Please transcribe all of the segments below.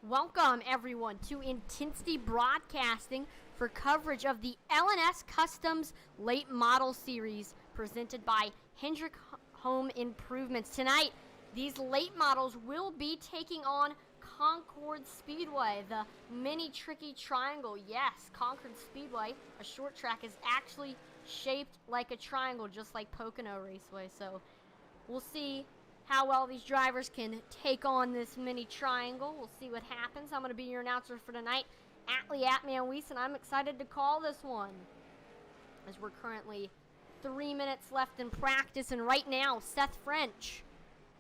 Welcome, everyone, to Intensity Broadcasting for coverage of the L&S Customs Late Model Series presented by Hendrick Home Improvements. Tonight, these late models will be taking on Concord Speedway, the mini tricky triangle. Yes, Concord Speedway, a short track, is actually shaped like a triangle, just like Pocono Raceway. So we'll see how well these drivers can take on this mini triangle. We'll see what happens. I'm going to be your announcer for tonight, Atlee Atman-Weiss, and I'm excited to call this one, as we're currently 3 minutes left in practice. And right now, Seth French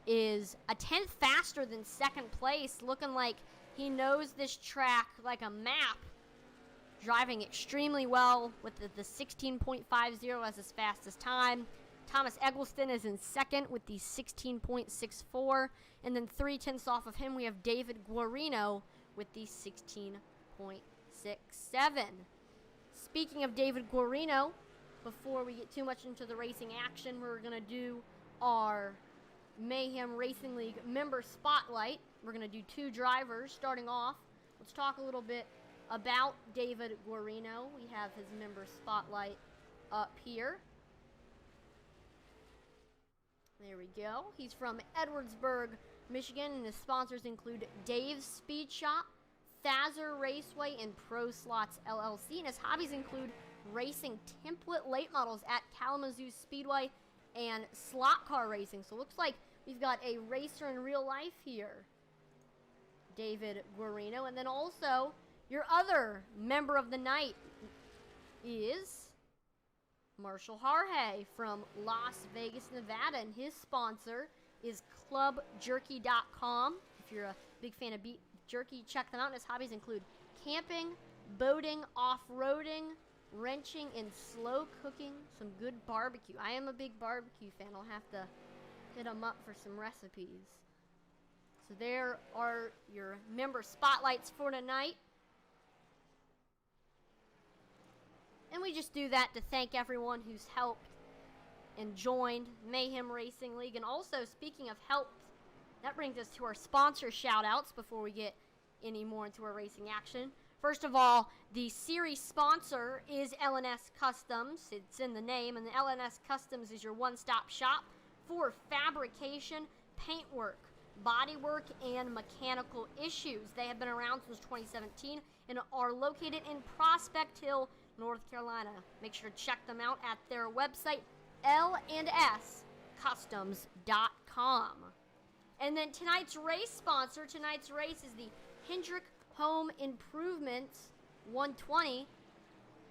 is a tenth faster than second place, looking like he knows this track like a map, driving extremely well with the 16.50 as his fastest time. Thomas Eggleston is in second with the 16.64, and then 0.3 off of him we have David Guarino with the 16.67. Speaking of David Guarino, before we get too much into the racing action, we're going to do our Mayhem Racing League member spotlight. We're going to do two drivers starting off. Let's talk a little bit about David Guarino. We have his member spotlight up here. There we go. He's from Edwardsburg, Michigan, and his sponsors include Dave's Speed Shop, Thazzer Raceway, and Pro Slots LLC. And his hobbies include racing template late models at Kalamazoo Speedway and slot car racing. So it looks like we've got a racer in real life here, David Guarino. And then also, your other member of the night is Marshall Harhay from Las Vegas, Nevada, and his sponsor is ClubJerky.com. If you're a big fan of beef jerky, check them out. And his hobbies include camping, boating, off-roading, wrenching, and slow cooking some good barbecue. I am a big barbecue fan. I'll have to hit him up for some recipes. So there are your member spotlights for tonight. And we just do that to thank everyone who's helped and joined Mayhem Racing League. And also, speaking of help, that brings us to our sponsor shout-outs before we get any more into our racing action. First of all, the series sponsor is L&S Customs. It's in the name, and the L&S Customs is your one-stop shop for fabrication, paintwork, bodywork, and mechanical issues. They have been around since 2017 and are located in Prospect Hill, North Carolina. Make sure to check them out at their website, landscustoms.com. And then tonight's race sponsor, is the Hendrick Home Improvements 120.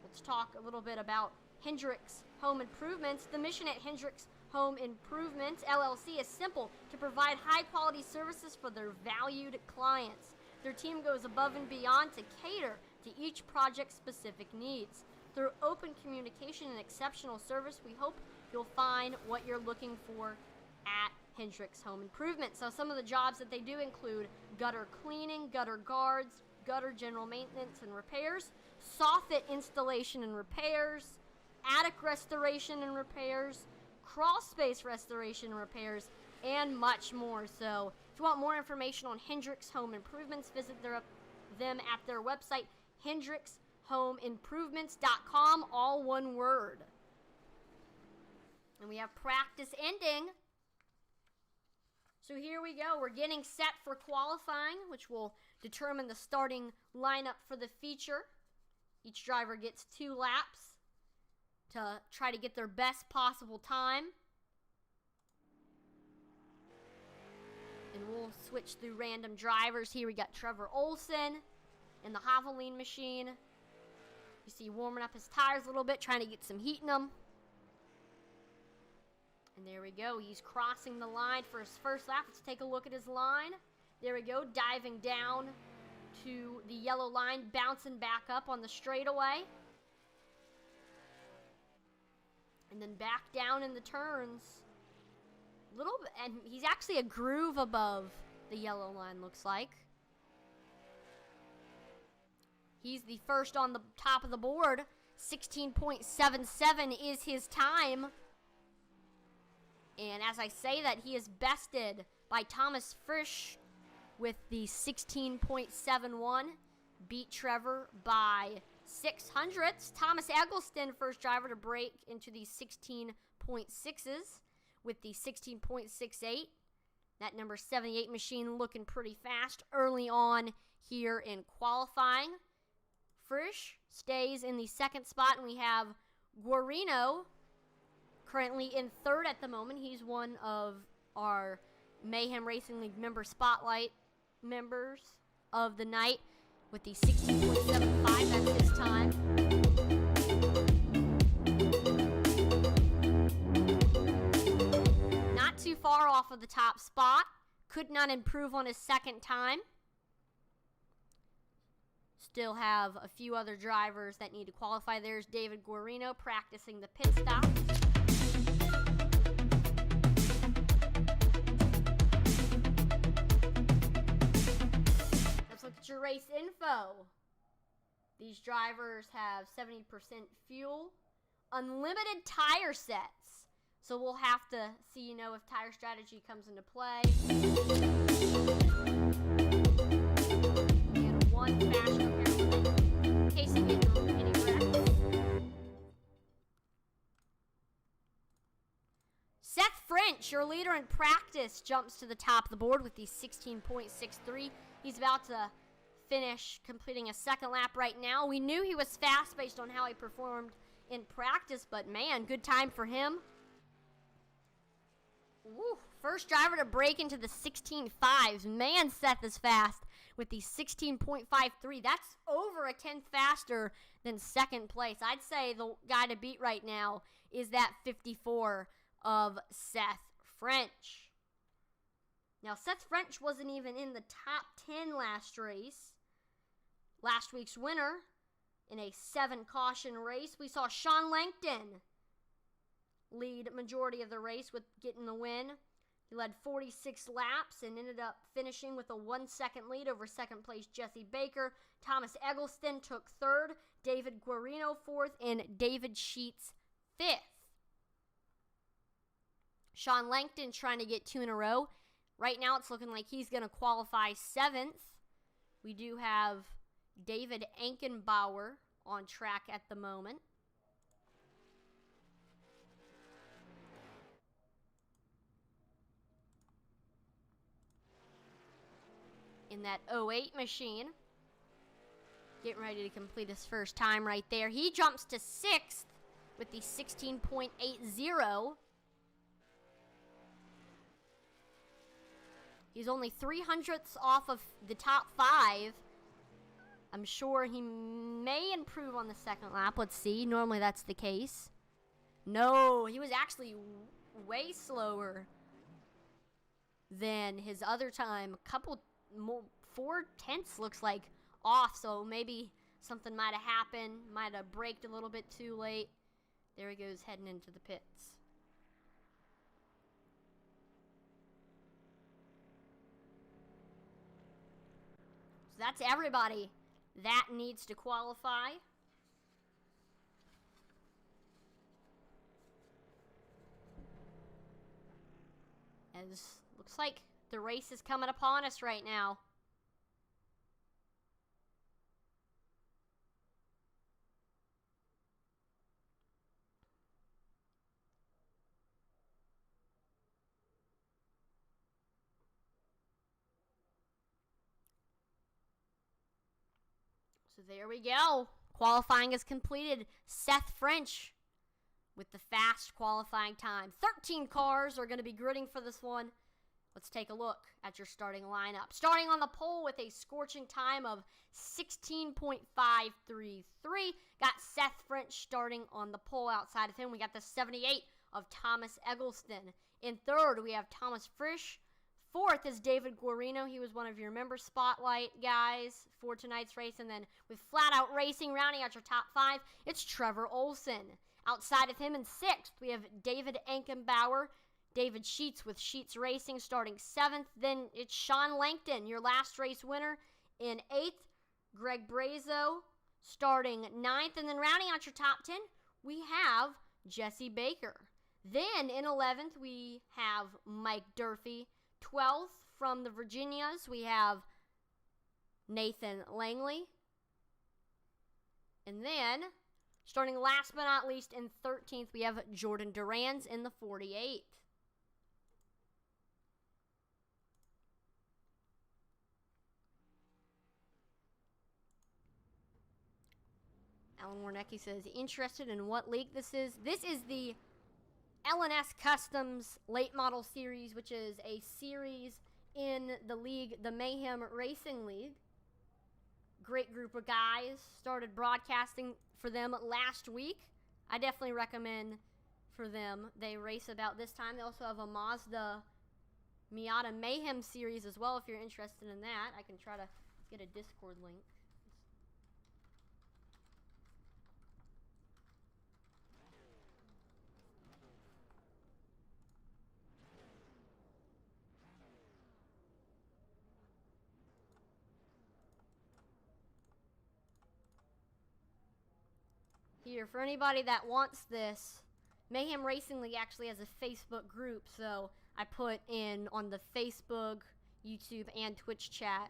Let's talk a little bit about Hendrick's Home Improvements. The mission at Hendrick's Home Improvements LLC is simple: to provide high-quality services for their valued clients. Their team goes above and beyond to cater to each project's specific needs. Through open communication and exceptional service, we hope you'll find what you're looking for at Hendrick's Home Improvement. So some of the jobs that they do include gutter cleaning, gutter guards, gutter general maintenance and repairs, soffit installation and repairs, attic restoration and repairs, crawl space restoration and repairs, and much more. So if you want more information on Hendrick's Home Improvements, visit them at their website, hendrickshomeimprovements.com, all one word. And we have practice ending. So here we go. We're getting set for qualifying, which will determine the starting lineup for the feature. Each driver gets 2 laps to try to get their best possible time. And we'll switch through random drivers. Here we got Trevor Olson in the Havoline machine. You see warming up his tires a little bit, trying to get some heat in them. And there we go. He's crossing the line for his first lap. Let's take a look at his line. There we go, diving down to the yellow line, bouncing back up on the straightaway. And then back down in the turns. Little bit, and he's actually a groove above the yellow line, looks like. He's the first on the top of the board. 16.77 is his time. And as I say that, he is bested by Thomas Frisch with the 16.71. Beat Trevor by 600ths. Thomas Eggleston, first driver to break into the 16.6s with the 16.68. That number 78 machine looking pretty fast early on here in qualifying. Frisch stays in the second spot, and we have Guarino currently in third at the moment. He's one of our Mayhem Racing League member spotlight members of the night with the 16.75. That's his time. Not too far off of the top spot. Could not improve on his second time. Still have a few other drivers that need to qualify. There's David Guarino practicing the pit stop. Let's look at your race info. These drivers have 70% fuel, unlimited tire sets. So we'll have to see, if tire strategy comes into play. And one fast repair limit in case you get any wrecks. Seth French, your leader in practice, jumps to the top of the board with the 16.63. He's about to finish completing a second lap right now. We knew he was fast based on how he performed in practice, but man, good time for him. Woo. First driver to break into the 16.5s. Man, Seth is fast with the 16.53. That's over a tenth faster than second place. I'd say the guy to beat right now is that 54 of Seth French. Now, Seth French wasn't even in the top 10 last race. Last week's winner in a 7-caution race. We saw Sean Langton lead majority of the race with getting the win. He led 46 laps and ended up finishing with a 1-second lead over second place Jesse Baker. Thomas Eggleston took third, David Guarino fourth, and David Sheets fifth. Sean Langton trying to get 2 in a row. Right now it's looking like he's going to qualify 7th. We do have David Ankenbauer on track at the moment. In that 08 machine. Getting ready to complete his first time right there. He jumps to 6th with the 16.80. He's only 300ths off of the top 5. I'm sure he may improve on the second lap. Let's see. Normally that's the case. No, he was actually way slower than his other time. A couple more, 4 tenths looks like off, so maybe something might have happened. Might have braked a little bit too late. There he goes heading into the pits. So that's everybody that needs to qualify. As looks like the race is coming upon us right now. So there we go. Qualifying is completed. Seth French with the fast qualifying time. 13 cars are going to be gridding for this one. Let's take a look at your starting lineup. Starting on the pole with a scorching time of 16.533. Got Seth French starting on the pole. Outside of him, we got the 78 of Thomas Eggleston. In third, we have Thomas Frisch. Fourth is David Guarino. He was one of your member spotlight guys for tonight's race. And then with Flat Out Racing rounding out your top 5, it's Trevor Olson. Outside of him in sixth, we have David Ankenbauer. David Sheets with Sheets Racing starting 7th. Then it's Sean Langton, your last race winner, in 8th. Greg Brazo starting 9th. And then rounding out your top 10, we have Jesse Baker. Then in 11th, we have Mike Durfee. 12th from the Virginias, we have Nathan Langley. And then, starting last but not least in 13th, we have Jordan Durans in the 48. Alan Warnecki says, interested in what league this is? This is the LNS Customs Late Model Series, which is a series in the league, the Mayhem Racing League. Great group of guys. Started broadcasting for them last week. I definitely recommend for them. They race about this time. They also have a Mazda Miata Mayhem series as well if you're interested in that. I can try to get a Discord link. Here, for anybody that wants this, Mayhem Racing League actually has a Facebook group, so I put in on the Facebook, YouTube, and Twitch chat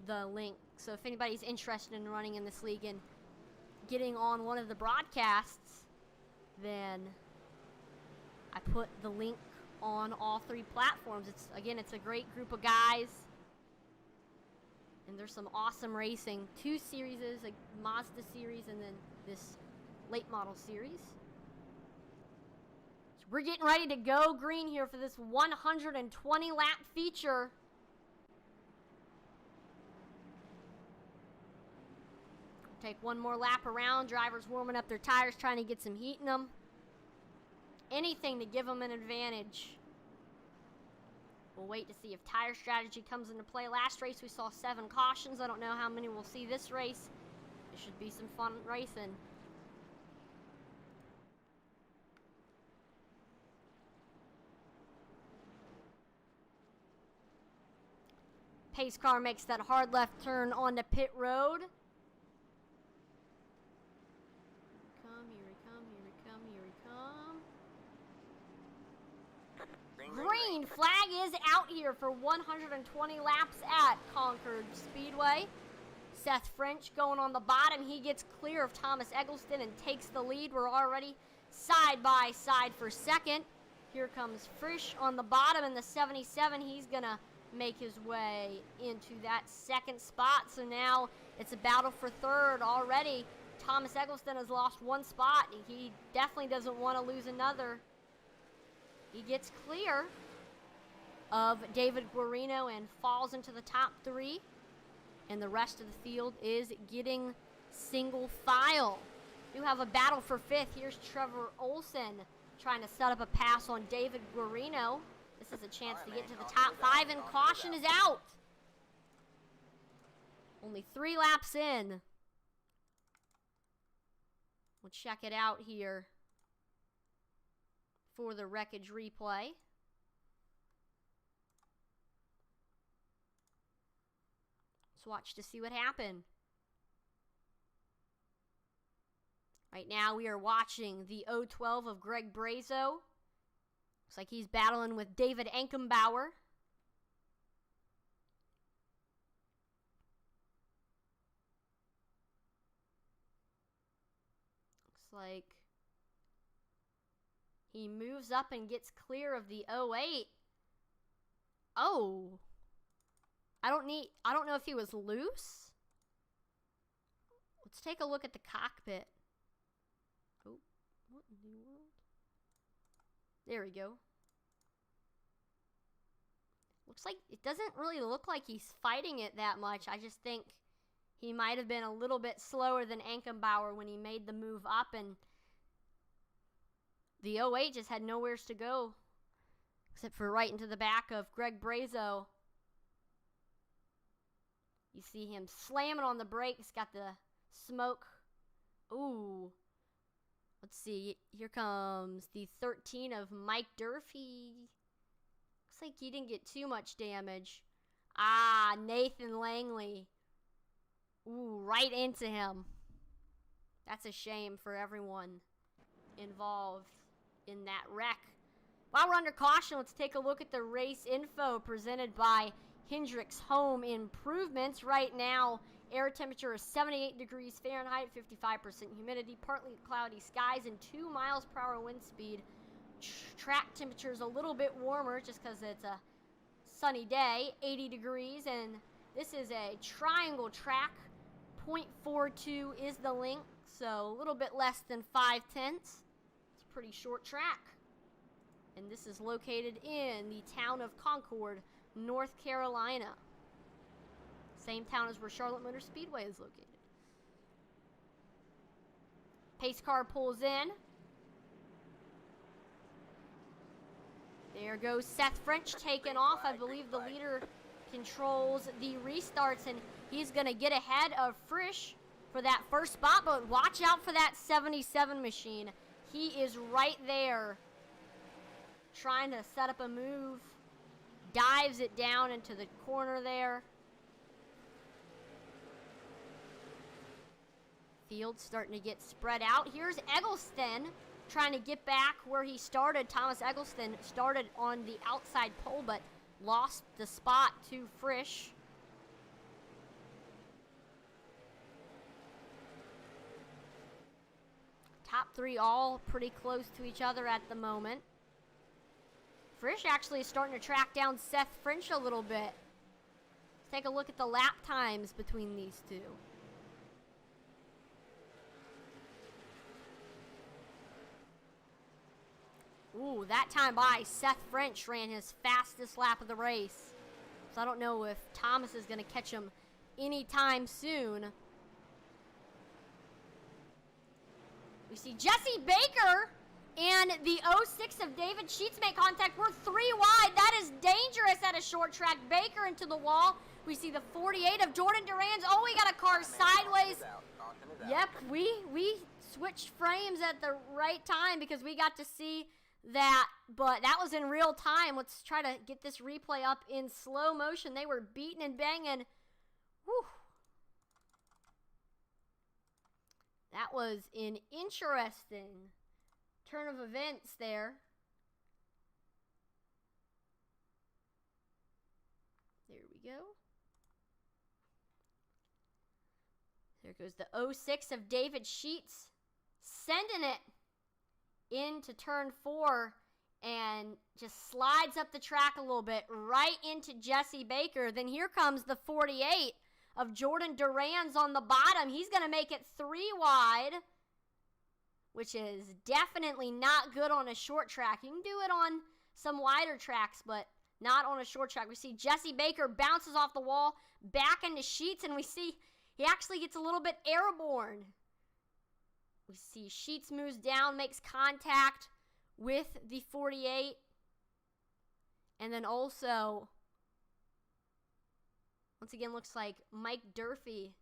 the link. So if anybody's interested in running in this league and getting on one of the broadcasts, then I put the link on all 3 platforms. It's a great group of guys, and there's some awesome racing. 2 series, a Mazda series, and then this late model series. So we're getting ready to go green here for this 120 lap feature. Take one more lap around. Drivers warming up their tires, trying to get some heat in them. Anything to give them an advantage. We'll wait to see if tire strategy comes into play. Last race we saw 7 cautions. I don't know how many we'll see this race. It should be some fun racing. Pace car makes that hard left turn onto pit road. Here we come. Green flag is out here for 120 laps at Concord Speedway. Seth French going on the bottom. He gets clear of Thomas Eggleston and takes the lead. We're already side by side for second. Here comes Frisch on the bottom in the 77. He's going to make his way into that second spot. So now it's a battle for third already. Thomas Eggleston has lost 1 spot. He definitely doesn't want to lose another. He gets clear of David Guarino and falls into the top 3. And the rest of the field is getting single file. You have a battle for 5th. Here's Trevor Olson trying to set up a pass on David Guarino. This is a chance to get to the top 5, and caution is out. Only 3 laps in. We'll check it out here for the wreckage replay. Let's watch to see what happened. Right now we are watching the 012 of Greg Brazo. Looks like he's battling with David Ankenbauer. Looks like he moves up and gets clear of the 08. Oh. I don't know if he was loose. Let's take a look at the cockpit. Oh, what in the world? There we go. Looks like it doesn't really look like he's fighting it that much. I just think he might have been a little bit slower than Ankenbauer when he made the move up, and the 08 just had nowhere to go except for right into the back of Greg Brazo. You see him slamming on the brakes, got the smoke. Ooh. Let's see. Here comes the 13 of Mike Durfee. Looks like he didn't get too much damage. Ah, Nathan Langley. Ooh, right into him. That's a shame for everyone involved in that wreck. While we're under caution, let's take a look at the race info presented by Hendrick's Home Improvements. Right now, air temperature is 78 degrees Fahrenheit, 55% humidity, partly cloudy skies, and 2 miles per hour wind speed. Track temperature is a little bit warmer just because it's a sunny day, 80 degrees, and this is a triangle track. 0.42 is the length, so a little bit less than 5/10. It's a pretty short track. And this is located in the town of Concord, North Carolina. Same town as where Charlotte Motor Speedway is located. Pace car pulls in. There goes Seth French taking off. I believe the leader controls the restarts, and he's going to get ahead of Frisch for that first spot, but watch out for that 77 machine. He is right there trying to set up a move. Dives it down into the corner there. Field's starting to get spread out. Here's Eggleston trying to get back where he started. Thomas Eggleston started on the outside pole, but lost the spot to Frisch. Top three all pretty close to each other at the moment. Frisch actually is starting to track down Seth French a little bit. Let's take a look at the lap times between these two. Ooh, that time by Seth French ran his fastest lap of the race. So I don't know if Thomas is going to catch him anytime soon. We see Jesse Baker and the 06 of David Sheets make contact. We're 3 wide. That is dangerous at a short track. Baker into the wall. We see the 48 of Jordan Duran's. Oh, we got a car sideways. Yep, we switched frames at the right time because we got to see that, but that was in real time. Let's try to get this replay up in slow motion. They were beating and banging. Whew. That was an interesting turn of events there. There we go. There goes the 06 of David Sheets, sending it into turn 4 and just slides up the track a little bit right into Jesse Baker. Then here comes the 48 of Jordan Duran's on the bottom. He's going to make it 3 wide, which is definitely not good on a short track. You can do it on some wider tracks, but not on a short track. We see Jesse Baker bounces off the wall back into Sheets, and we see he actually gets a little bit airborne. We see Sheets moves down, makes contact with the 48. And then also, once again, looks like Mike Durfee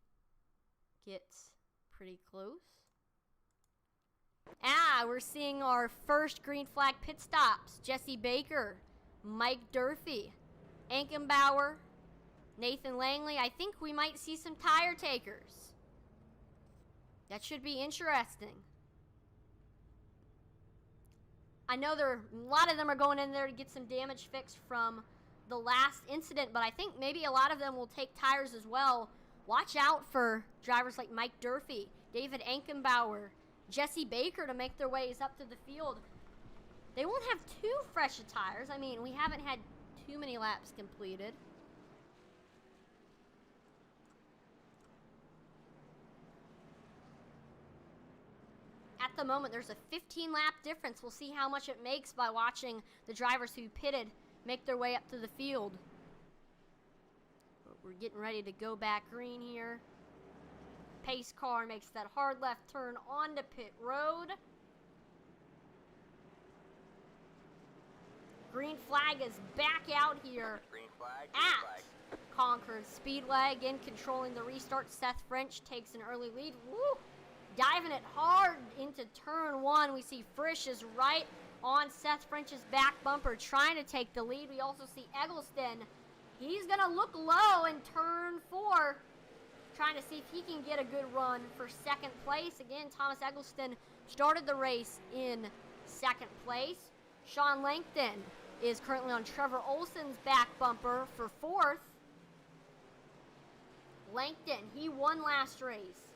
gets pretty close. We're seeing our first green flag pit stops. Jesse Baker, Mike Durfee, Ankenbauer, Nathan Langley. I think we might see some tire takers. That should be interesting. I know a lot of them are going in there to get some damage fixed from the last incident, but I think maybe a lot of them will take tires as well. Watch out for drivers like Mike Durfee, David Ankenbauer, Jesse Baker to make their ways up to the field. They won't have too fresh of tires. I mean, we haven't had too many laps completed. At the moment, there's a 15-lap difference. We'll see how much it makes by watching the drivers who pitted make their way up to the field. But we're getting ready to go back green here. Pace car makes that hard left turn onto pit road. Green flag is back out here at Concord Speedway. Again, controlling the restart. Seth French takes an early lead. Woo! Diving it hard into turn 1. We see Frisch is right on Seth French's back bumper trying to take the lead. We also see Eggleston. He's going to look low in turn 4, trying to see if he can get a good run for second place. Again, Thomas Eggleston started the race in second place. Sean Langton is currently on Trevor Olson's back bumper for 4th. Langton, he won last race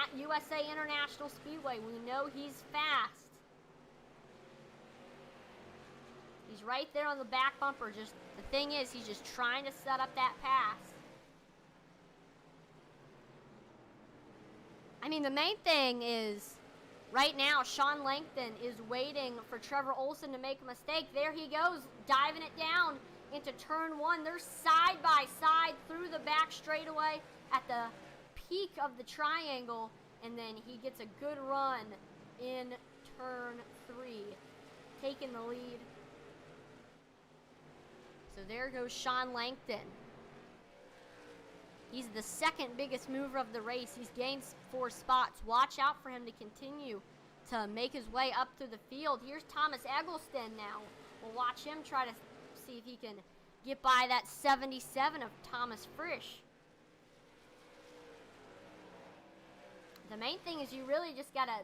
at USA International Speedway. We know he's fast. He's right there on the back bumper. Just the thing is, he's just trying to set up that pass. I mean, the main thing is, right now, Sean Langton is waiting for Trevor Olson to make a mistake. There he goes, diving it down into turn 1. They're side by side through the back straightaway at the peak of the triangle, and then he gets a good run in turn 3, taking the lead. So there goes Sean Langton. He's the second biggest mover of the race. He's gained 4 spots. Watch out for him to continue to make his way up through the field. Here's Thomas Eggleston now. We'll watch him try to see if he can get by that 77 of Thomas Frisch. The main thing is you really just got to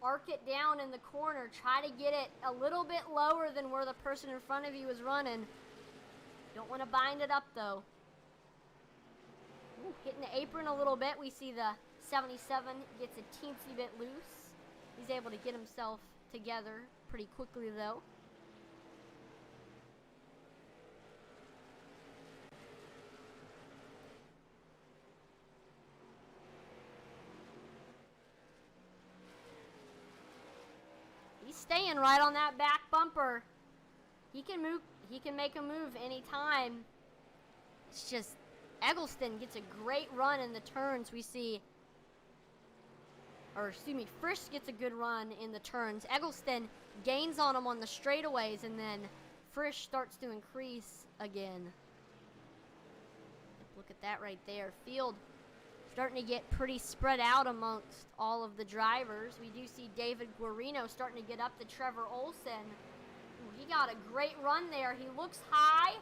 arc it down in the corner. Try to get it a little bit lower than where the person in front of you is running. Don't want to bind it up, though. Ooh, hitting the apron a little bit. We see the 77 gets a teensy bit loose. He's able to get himself together pretty quickly, though. He's staying right on that back bumper. He can move. He can make a move anytime. It's just Eggleston gets a great run in the turns. We see, or excuse me, Frisch gets a good run in the turns. Eggleston gains on him on the straightaways, and then Frisch starts to increase again. Look at that right there. Field starting to get pretty spread out amongst all of the drivers. We do see David Guarino starting to get up to Trevor Olson. Ooh, he got a great run there. He looks high.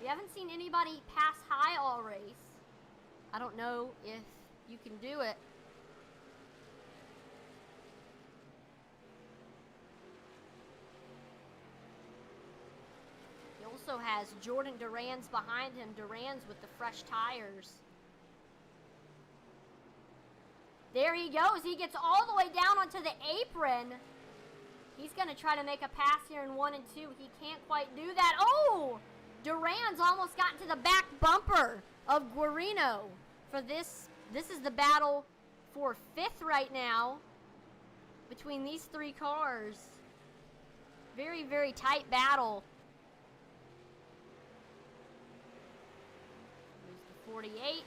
We haven't seen anybody pass high all race. I don't know if you can do it. He also has Jordan Duran's behind him. Duran's with the fresh tires. There he goes. He gets all the way down onto the apron. He's going to try to make a pass here in 1 and 2. He can't quite do that. Oh! Duran's almost gotten to the back bumper of Guarino for this. This is the battle for 5th right now between these 3 cars. Very, very tight battle. There's the 48.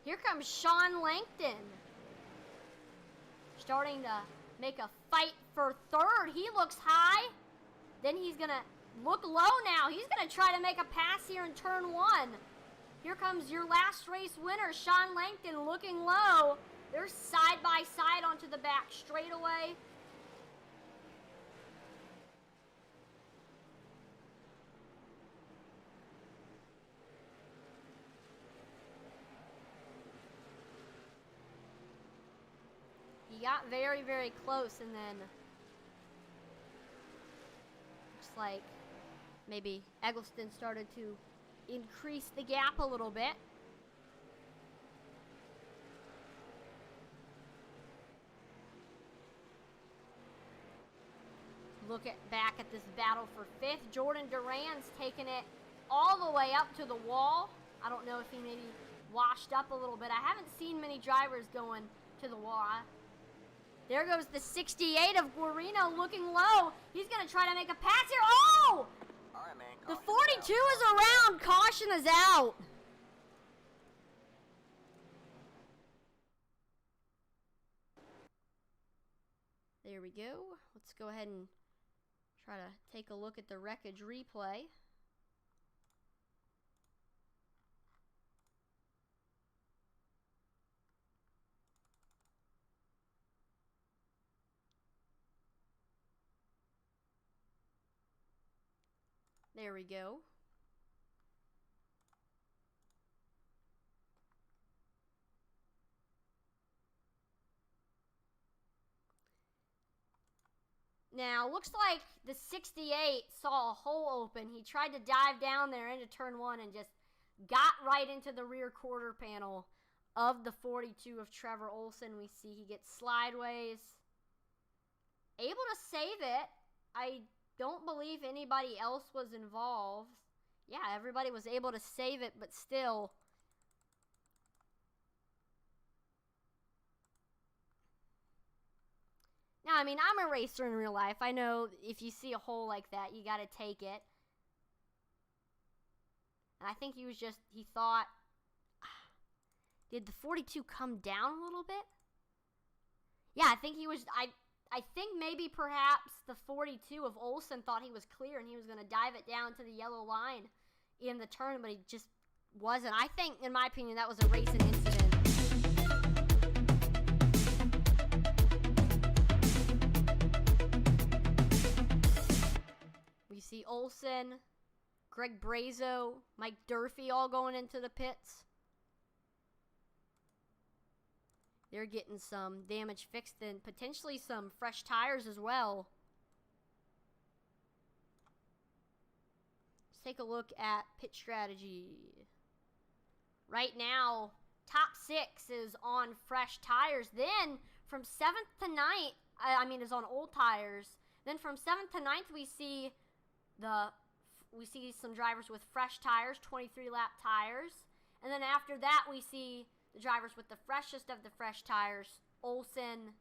Here comes Sean Langton. Starting to make a fight for 3rd. He looks high. Then he's going to look low now. He's going to try to make a pass here in turn 1. Here comes your last race winner, Sean Langton, looking low. They're side by side onto the back straightaway. He got very, very close, and then looks like maybe Eggleston started to increase the gap a little bit. Look back at this battle for 5th. Jordan Duran's taking it all the way up to the wall. I don't know if he maybe washed up a little bit. I haven't seen many drivers going to the wall. There goes the 68 of Guarino looking low. He's going to try to make a pass here. Oh! All right, man. The 42 is around. Caution is out. There we go. Let's go ahead and try to take a look at the wreckage replay. There we go. Now, looks like the 68 saw a hole open. He tried to dive down there into turn 1 and just got right into the rear quarter panel of the 42 of Trevor Olson. We see he gets slideways. Able to save it. I don't believe anybody else was involved. Yeah, everybody was able to save it, but still. Now, I mean, I'm a racer in real life. I know if you see a hole like that, you got to take it. And I think he thought, did the 42 come down a little bit? Yeah, I think I think maybe perhaps the 42 of Olson thought he was clear and he was going to dive it down to the yellow line in the turn, but he just wasn't. I think, in my opinion, that was a racing incident. We see Olson, Greg Brazo, Mike Durfee all going into the pits. They're getting some damage fixed and potentially some fresh tires as well. Let's take a look at pit strategy. Right now, top 6 is on fresh tires. Then from 7th to 9th, is on old tires. Then from 7th to 9th, we see some drivers with fresh tires, 23-lap tires. And then after that, we see the drivers with the freshest of the fresh tires, Olson,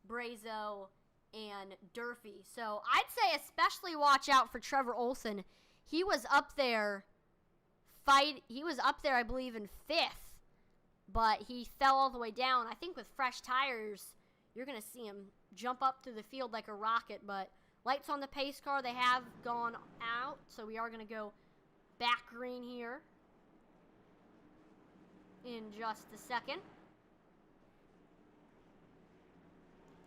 Brazo, and Durfee. So I'd say especially watch out for Trevor Olson. He was up there, I believe, in 5th, but he fell all the way down. I think with fresh tires, you're going to see him jump up through the field like a rocket, but lights on the pace car, they have gone out, so we are going to go back green here in just a second.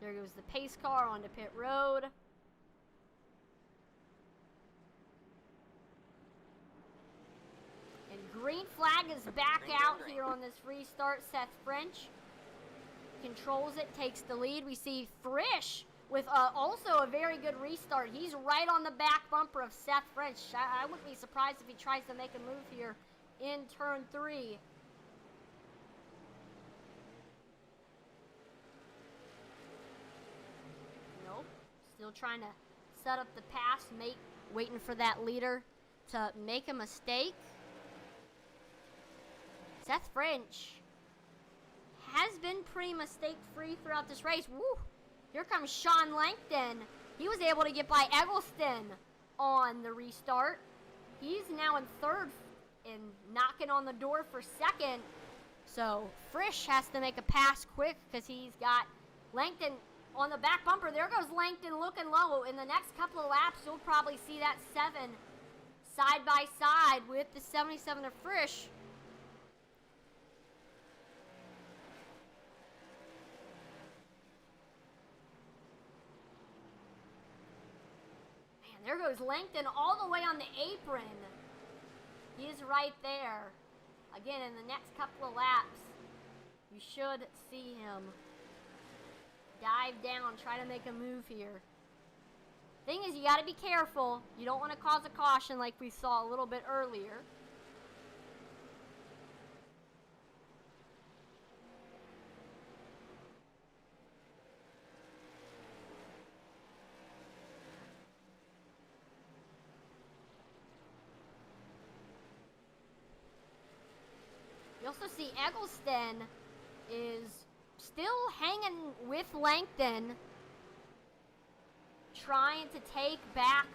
There goes the pace car onto pit road. And green flag is back out here on this restart. Seth French controls it, takes the lead. We see Frisch with also a very good restart. He's right on the back bumper of Seth French. I wouldn't be surprised if he tries to make a move here in turn 3. Nope. Still trying to set up the pass, waiting for that leader to make a mistake. Seth French has been pretty mistake-free throughout this race. Woo! Here comes Sean Langton. He was able to get by Eggleston on the restart. He's now in 3rd and knocking on the door for 2nd. So Frisch has to make a pass quick because he's got Langton on the back bumper. There goes Langton looking low. In the next couple of laps, you'll probably see that 7 side by side with the 77 of Frisch. Man, there goes Langton all the way on the apron. He's right there. Again, in the next couple of laps, you should see him dive down, try to make a move here. Thing is, you got to be careful. You don't want to cause a caution like we saw a little bit earlier. You also see Eggleston is still hanging with Langton, trying to take back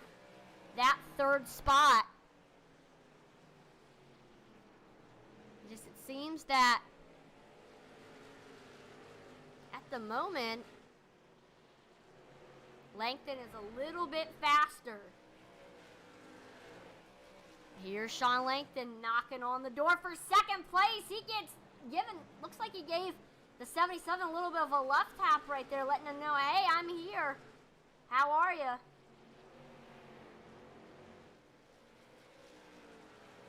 that 3rd spot. It seems that at the moment, Langton is a little bit faster. Here's Sean Langton knocking on the door for 2nd place. He gets given, looks like he gave the 77 a little bit of a left tap right there, letting him know, hey, I'm here. How are you?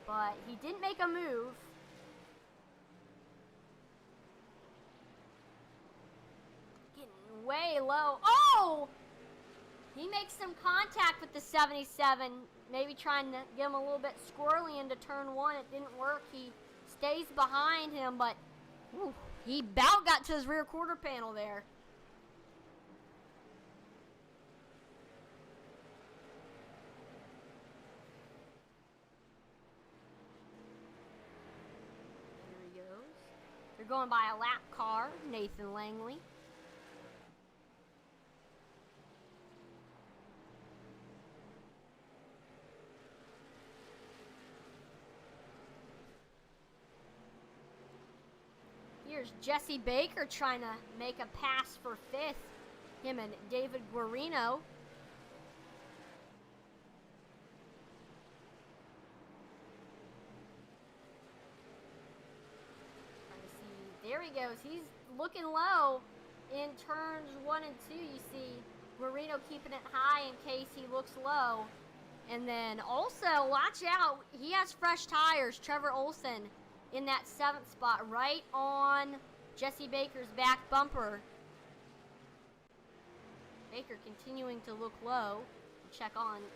but he didn't make a move. Getting way low. Oh! He makes some contact with the 77, maybe trying to get him a little bit squirrely into turn one. It didn't work. He stays behind him, but he about got to his rear quarter panel there. There he goes. They're going by a lap car, Nathan Langley. Here's Jesse Baker trying to make a pass for fifth. Him and David Guarino. Trying to see. There he goes. He's looking low in turns 1 and 2. You see Guarino keeping it high in case he looks low. And then also, watch out. He has fresh tires. Trevor Olson in that 7th spot, right on Jesse Baker's back bumper. Baker continuing to look low. We'll check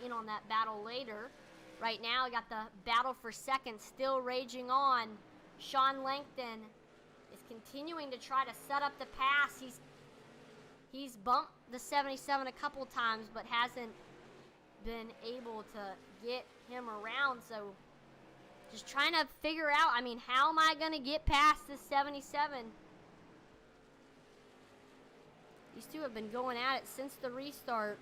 in on that battle later. Right now, we got the battle for second still raging on. Sean Langton is continuing to try to set up the pass. He's bumped the 77 a couple times, but hasn't been able to get him around, so just trying to figure out, how am I going to get past this 77? These two have been going at it since the restart.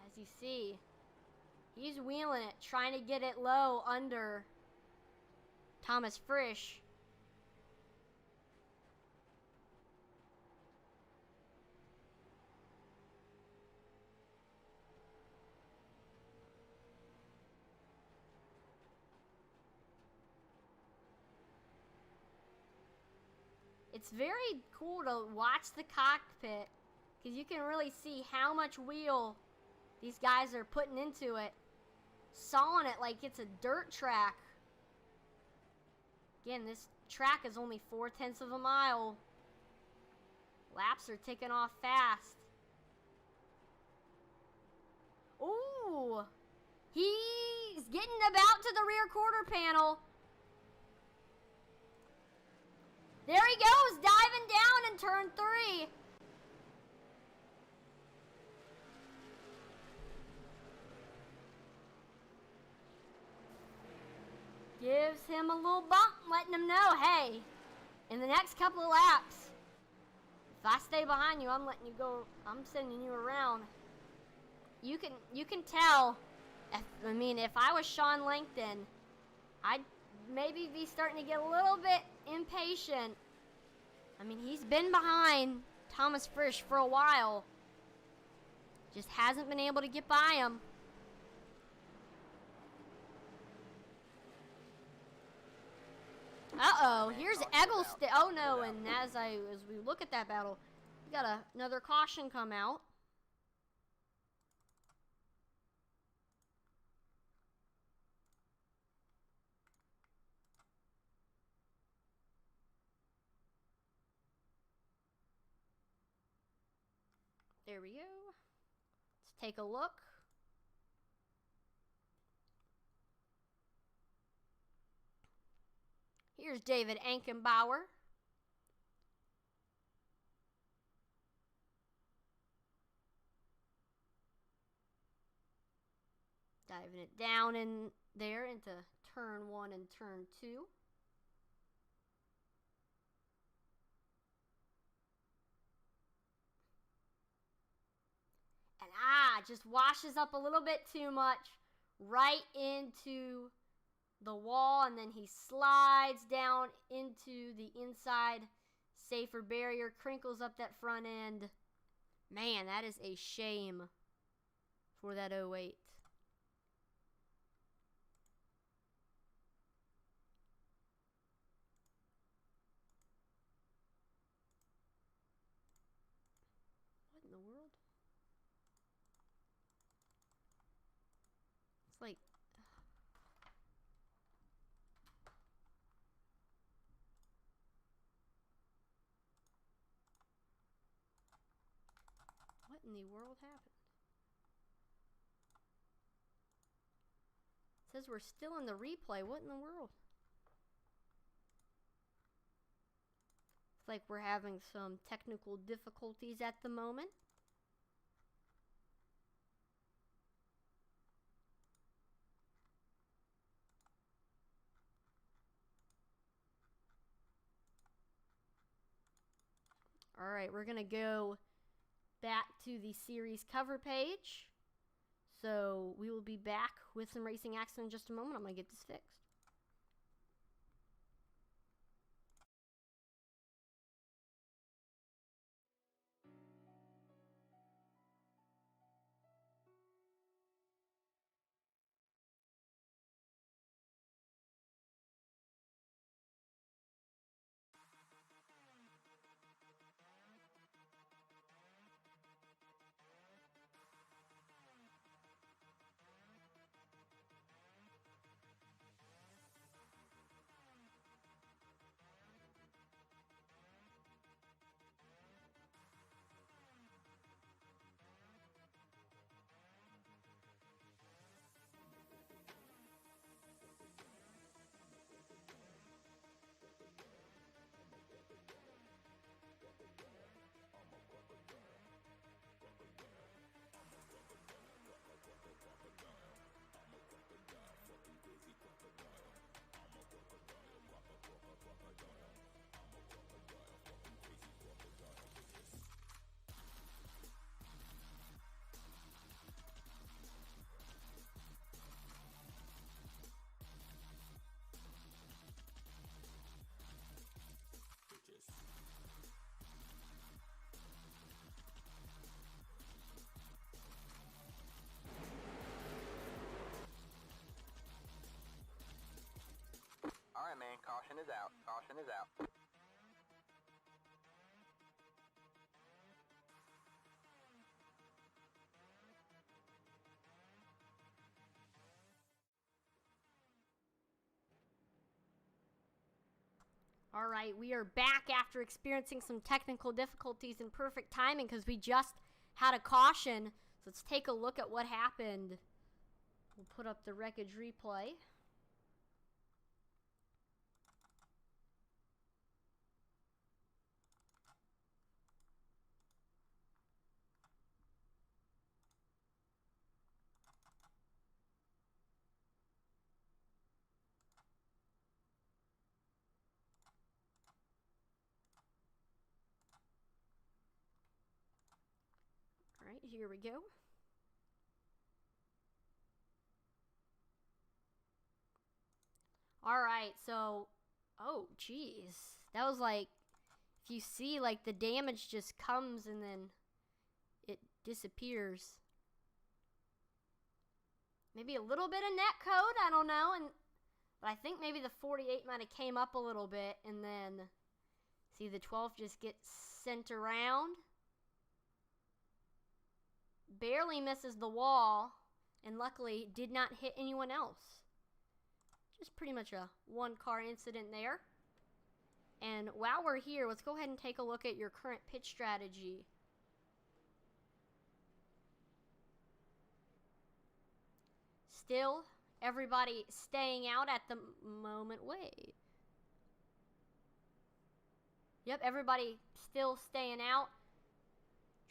As you see, he's wheeling it, trying to get it low under Thomas Frisch. It's very cool to watch the cockpit because you can really see how much wheel these guys are putting into it. Sawing it like it's a dirt track. Again, this track is only 4/10 of a mile. Laps are ticking off fast. Ooh! He's getting about to the rear quarter panel. There he goes, diving down in turn 3. Gives him a little bump, letting him know, hey, in the next couple of laps, if I stay behind you, I'm letting you go. I'm sending you around. You can tell. If I was Sean Langton, I'd maybe be starting to get a little bit impatient. He's been behind Thomas Frisch for a while. Just hasn't been able to get by him. Uh-oh, here's Eggleston. Oh no, and as we look at that battle, we got another caution come out. There we go. Let's take a look. Here's David Ankenbauer. Diving it down in there into turn 1 and turn 2. And just washes up a little bit too much right into the wall, and then he slides down into the inside safer barrier, crinkles up that front end. Man, that is a shame for that 08. What in the world happened? It says we're still in the replay. What in the world? It's like we're having some technical difficulties at the moment. All right, we're going to go back to the series cover page. So we will be back with some racing action in just a moment. I'm going to get this fixed. All right, man. Caution is out. Caution is out. All right, we are back after experiencing some technical difficulties and perfect timing because we just had a caution. So let's take a look at what happened. We'll put up the wreckage replay. All right, here we go. All right, so, oh, geez. That was like, if you see, like, the damage just comes and then it disappears. Maybe a little bit of net code, I don't know. But I think maybe the 48 might have came up a little bit and then, see, the 12 just gets sent around. Barely misses the wall, and luckily did not hit anyone else. Just pretty much a one-car incident there. And while we're here, let's go ahead and take a look at your current pitch strategy. Still, everybody staying out at the moment. Wait. Yep, everybody still staying out.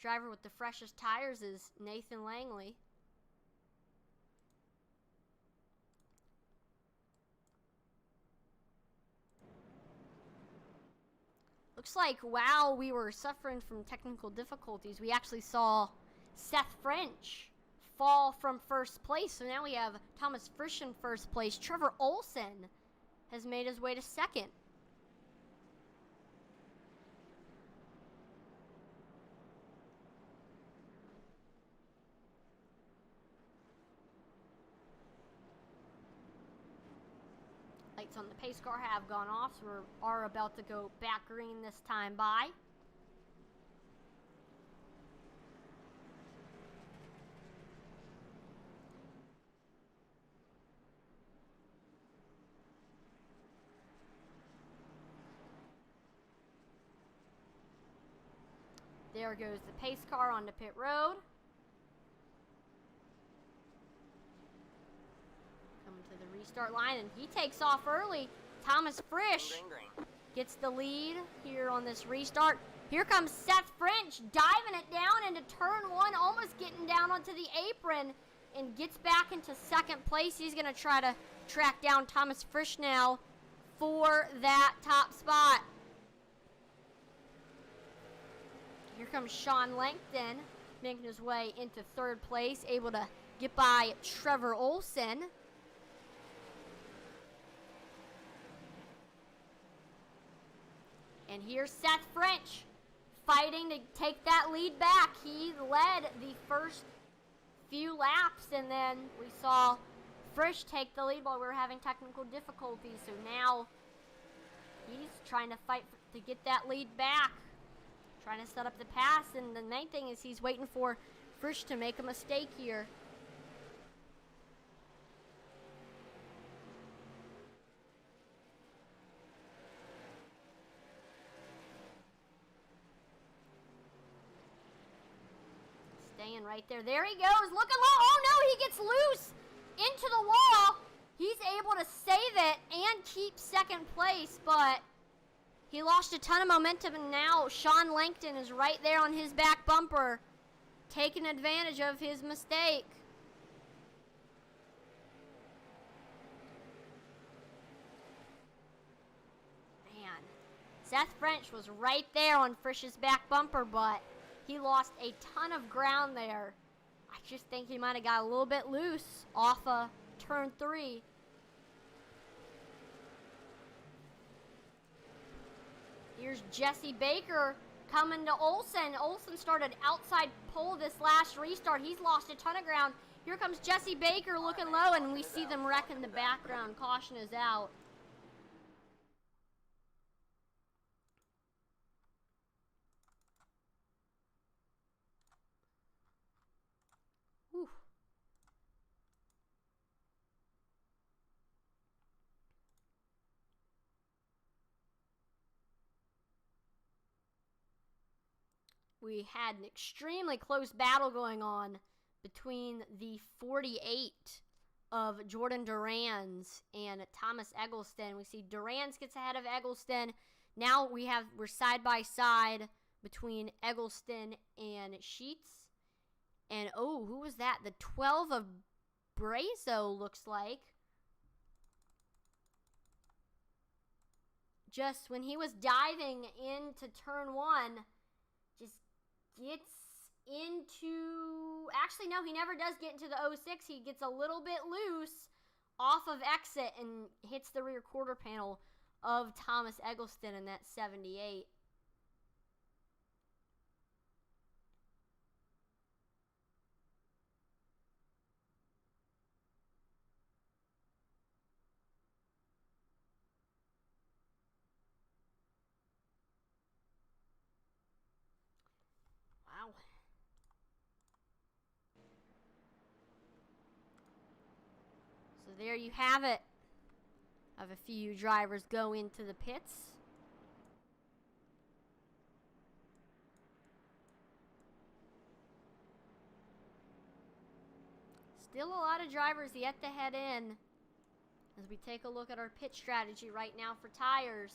Driver with the freshest tires is Nathan Langley. Looks like while we were suffering from technical difficulties, we actually saw Seth French fall from first place. So now we have Thomas Frisch in first place. Trevor Olson has made his way to second. Lights on the pace car have gone off, so we are about to go back green this time by. There goes the pace car onto pit road. Coming to the restart line, and he takes off early. Thomas Frisch Green, green, green. gets the lead here on this restart. Here comes Seth French diving it down into turn one, almost getting down onto the apron, and gets back into second place. He's going to try to track down Thomas Frisch now for that top spot. Here comes Sean Langton making his way into third place, able to get by Trevor Olson. And here's Seth French fighting to take that lead back. He led the first few laps, and then we saw Frisch take the lead while we were having technical difficulties. So now he's trying to fight to get that lead back, trying to set up the pass. And the main thing is he's waiting for Frisch to make a mistake here. Staying right there. There he goes. Looking low. Oh no, he gets loose into the wall. He's able to save it and keep second place, but he lost a ton of momentum, and now Sean Langton is right there on his back bumper, taking advantage of his mistake. Man, Seth French was right there on Frisch's back bumper, but he lost a ton of ground there. I just think he might have got a little bit loose off of turn 3. Here's Jesse Baker coming to Olson. Olson started outside pole this last restart. He's lost a ton of ground. Here comes Jesse Baker looking low, and we see them wreck in the background. Caution is out. Whew. We had an extremely close battle going on between the 48 of Jordan Durans and Thomas Eggleston. We see Durans gets ahead of Eggleston. Now we're side by side between Eggleston and Sheets. And oh, who was that? The 12 of Brazo looks like. Just when he was diving into turn 1, just gets into, actually no, he never does get into the 06. He gets a little bit loose off of exit and hits the rear quarter panel of Thomas Eggleston in that 78. Wow. So there you have it. Of a few drivers go into the pits. Still a lot of drivers yet to head in as we take a look at our pit strategy right now for tires.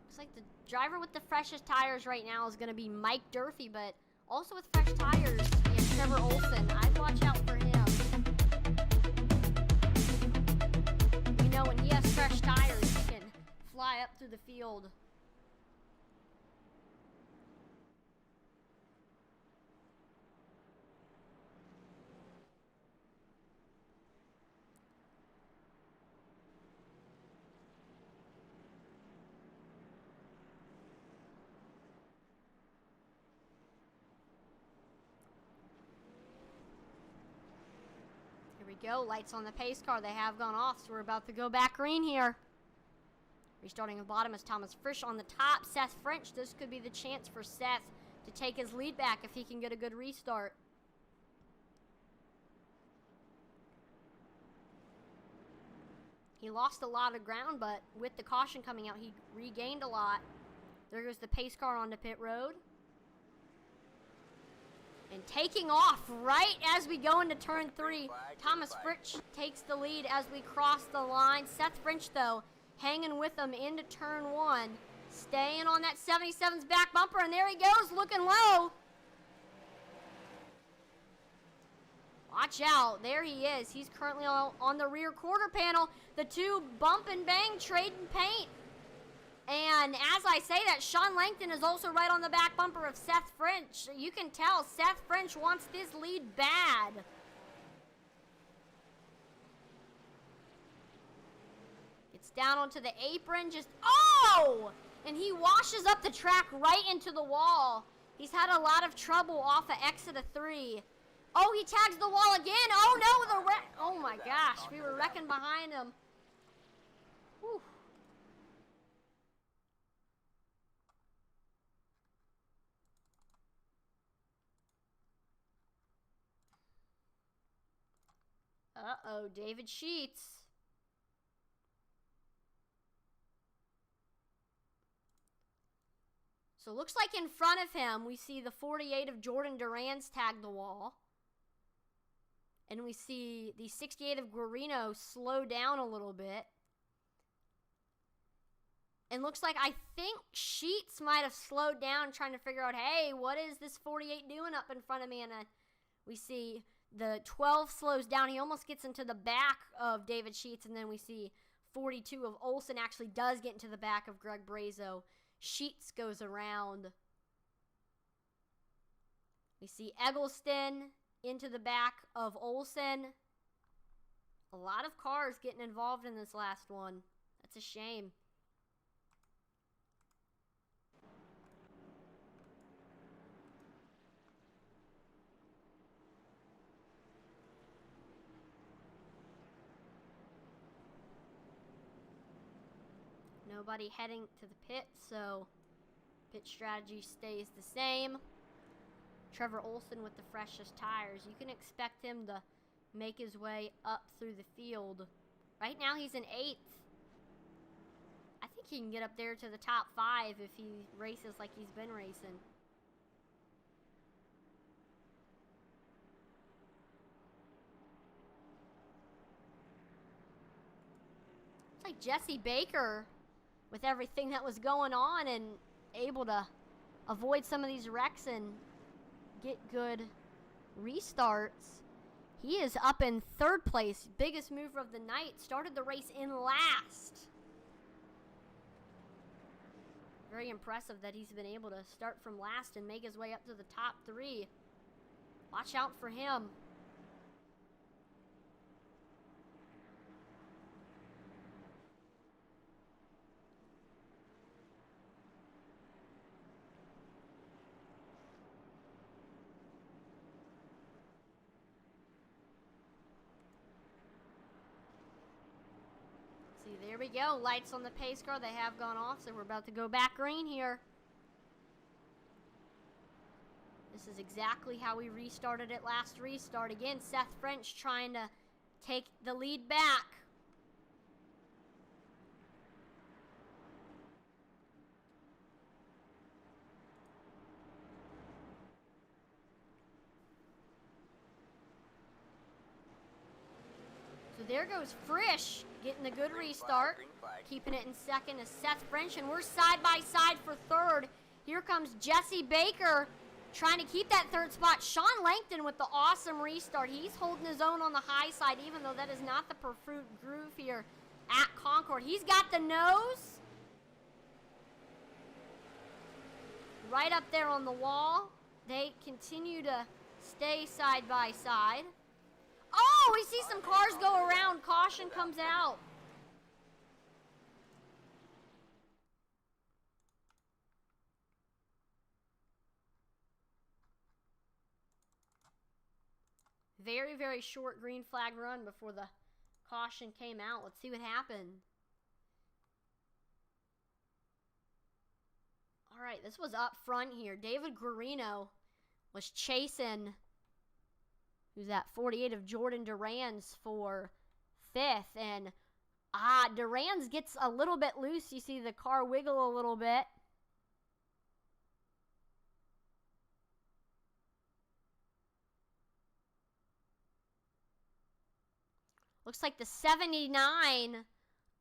Looks like the driver with the freshest tires right now is going to be Mike Durfee, but also with fresh tires, yeah, Trevor Olson. I'd watch out for him. You know, when he has fresh tires, he can fly up through the field. Here we go, lights on the pace car. They have gone off, so we're about to go back green here. Restarting at the bottom is Thomas Frisch. On the top, Seth French. This could be the chance for Seth to take his lead back if he can get a good restart. He lost a lot of ground, but with the caution coming out, he regained a lot. There goes the pace car onto pit road. And taking off right as we go into turn 3. Thomas Fritsch takes the lead as we cross the line. Seth French, though, hanging with him into turn 1. Staying on that 77's back bumper, and there he goes, looking low. Watch out. There he is. He's currently on the rear quarter panel. The two bump and bang, trading paint. And as I say that, Sean Langton is also right on the back bumper of Seth French. You can tell Seth French wants this lead bad. Gets down onto the apron, just, oh! And he washes up the track right into the wall. He's had a lot of trouble off of exit of 3. Oh, he tags the wall again. Oh, no, the wreck. Oh, my gosh. We were wrecking behind him. Whew. Uh-oh, David Sheets. So it looks like in front of him, we see the 48 of Jordan Duran's tag the wall. And we see the 68 of Guarino slow down a little bit. And looks like, I think Sheets might have slowed down trying to figure out, hey, what is this 48 doing up in front of me? And we see the 12 slows down. He almost gets into the back of David Sheets. And then we see 42 of Olsen actually does get into the back of Greg Brazo. Sheets goes around. We see Eggleston into the back of Olsen. A lot of cars getting involved in this last one. That's a shame. Nobody heading to the pit, so pit strategy stays the same. Trevor Olsen with the freshest tires. You can expect him to make his way up through the field. Right now he's in 8th. I think he can get up there to the top 5 if he races like he's been racing. It's like Jesse Baker, with everything that was going on, and able to avoid some of these wrecks and get good restarts. He is up in 3rd place, biggest mover of the night. Started the race in last. Very impressive that he's been able to start from last and make his way up to the top 3. Watch out for him. See, there we go. Lights on the pace car. They have gone off, so we're about to go back green here. This is exactly how we restarted it last restart. Again, Seth French trying to take the lead back. So there goes Frisch, getting a good restart. Keeping it in 2nd is Seth French, and we're side by side for 3rd. Here comes Jesse Baker trying to keep that 3rd spot. Sean Langton with the awesome restart. He's holding his own on the high side, even though that is not the preferred groove here at Concord. He's got the nose right up there on the wall. They continue to stay side by side. Oh, we see some cars go around. Caution comes out. Very, very short green flag run before the caution came out. Let's see what happened. All right, this was up front here. David Guarino was chasing, who's that, 48 of Jordan Duran's for 5th. And Duran's gets a little bit loose. You see the car wiggle a little bit. Looks like the 79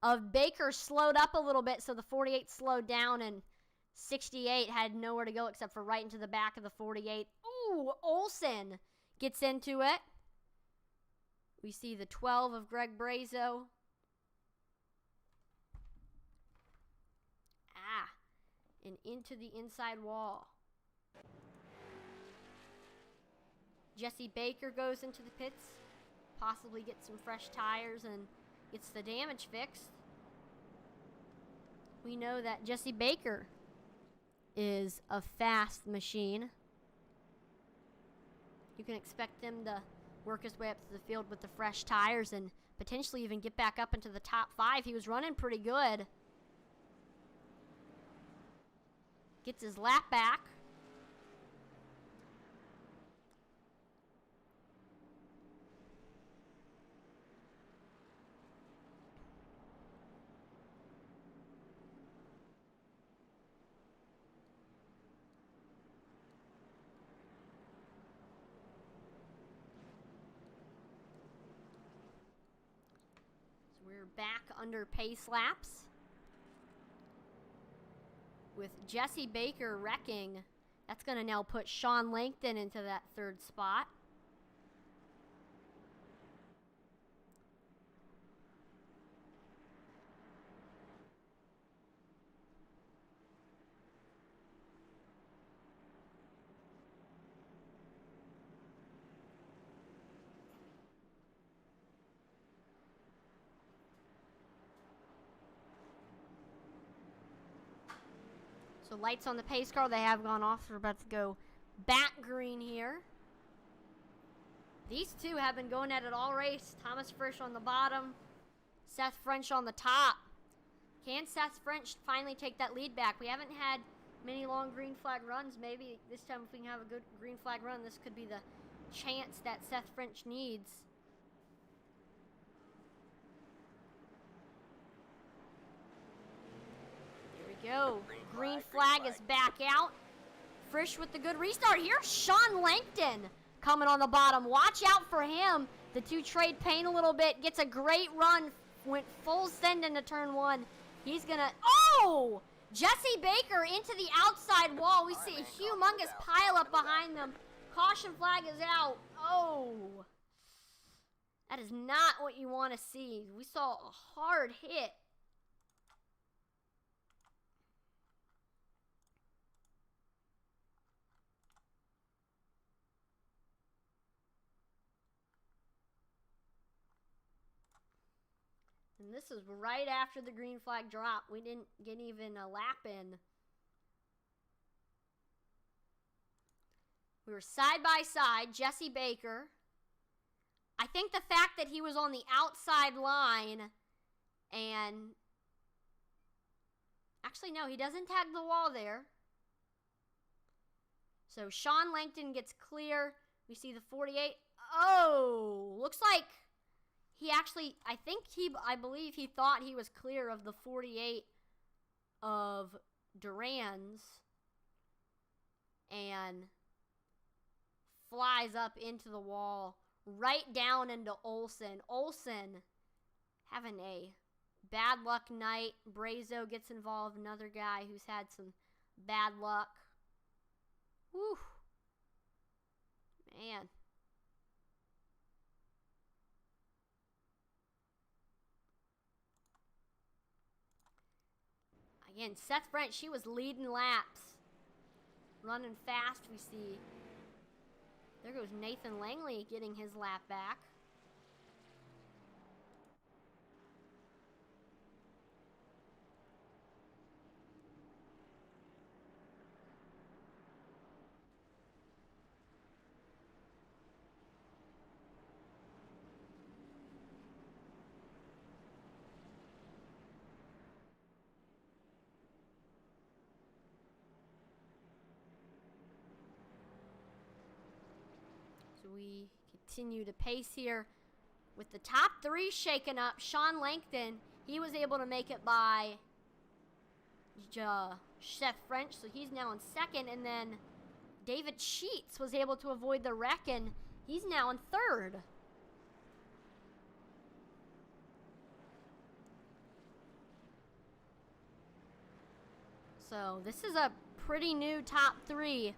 of Baker slowed up a little bit, so the 48 slowed down, and 68 had nowhere to go except for right into the back of the 48. Ooh, Olsen gets into it. We see the 12 of Greg Brazo. And into the inside wall. Jesse Baker goes into the pits, possibly gets some fresh tires and gets the damage fixed. We know that Jesse Baker is a fast machine. You can expect him to work his way up to the field with the fresh tires and potentially even get back up into the top 5. He was running pretty good. Gets his lap back. So we're back under pace laps, with Jesse Baker wrecking. That's going to now put Sean Langton into that 3rd spot. So lights on the pace car, they have gone off. We're about to go back green here. These two have been going at it all race. Thomas Frisch on the bottom, Seth French on the top. Can Seth French finally take that lead back? We haven't had many long green flag runs. Maybe this time if we can have a good green flag run, this could be the chance that Seth French needs. Go. Green flag is back out. Frisch with the good restart. Here's Sean Langton coming on the bottom. Watch out for him. The two trade paint a little bit. Gets a great run. Went full send into turn 1. He's going to... Oh! Jesse Baker into the outside wall. We see a humongous pile up behind them. Caution flag is out. Oh! That is not what you want to see. We saw a hard hit. And this is right after the green flag drop. We didn't get even a lap in. We were side by side, Jesse Baker. I think the fact that he was on the outside line and... Actually, no, he doesn't tag the wall there. So Sean Langton gets clear. We see the 48. Oh, looks like... He actually, I believe he thought he was clear of the 48 of Duran's and flies up into the wall, right down into Olsen. Olsen having a bad luck night. Brazo gets involved, another guy who's had some bad luck. Whew. Man. Again, Seth French, she was leading laps. Running fast, we see. There goes Nathan Langley getting his lap back. So we continue to pace here with the top 3 shaken up. Sean Langton, he was able to make it by Seth French, so he's now in 2nd. And then David Sheets was able to avoid the wreck, and he's now in 3rd. So this is a pretty new top 3.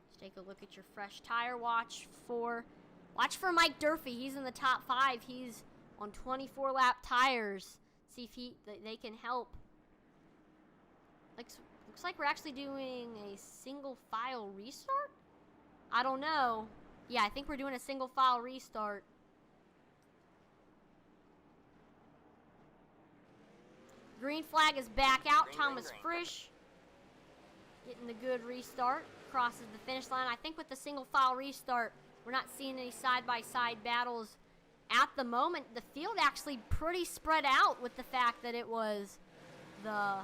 Let's take a look at your fresh tire. Watch for Mike Durfee. He's in the top 5. He's on 24 lap tires. See if they can help. Looks like we're actually doing a single file restart? I don't know. Yeah, I think we're doing a single file restart. Green flag is back out. Thomas Frisch getting the good restart. Crosses the finish line. I think with the single file restart, we're not seeing any side-by-side battles at the moment. The field actually pretty spread out with the fact that it was the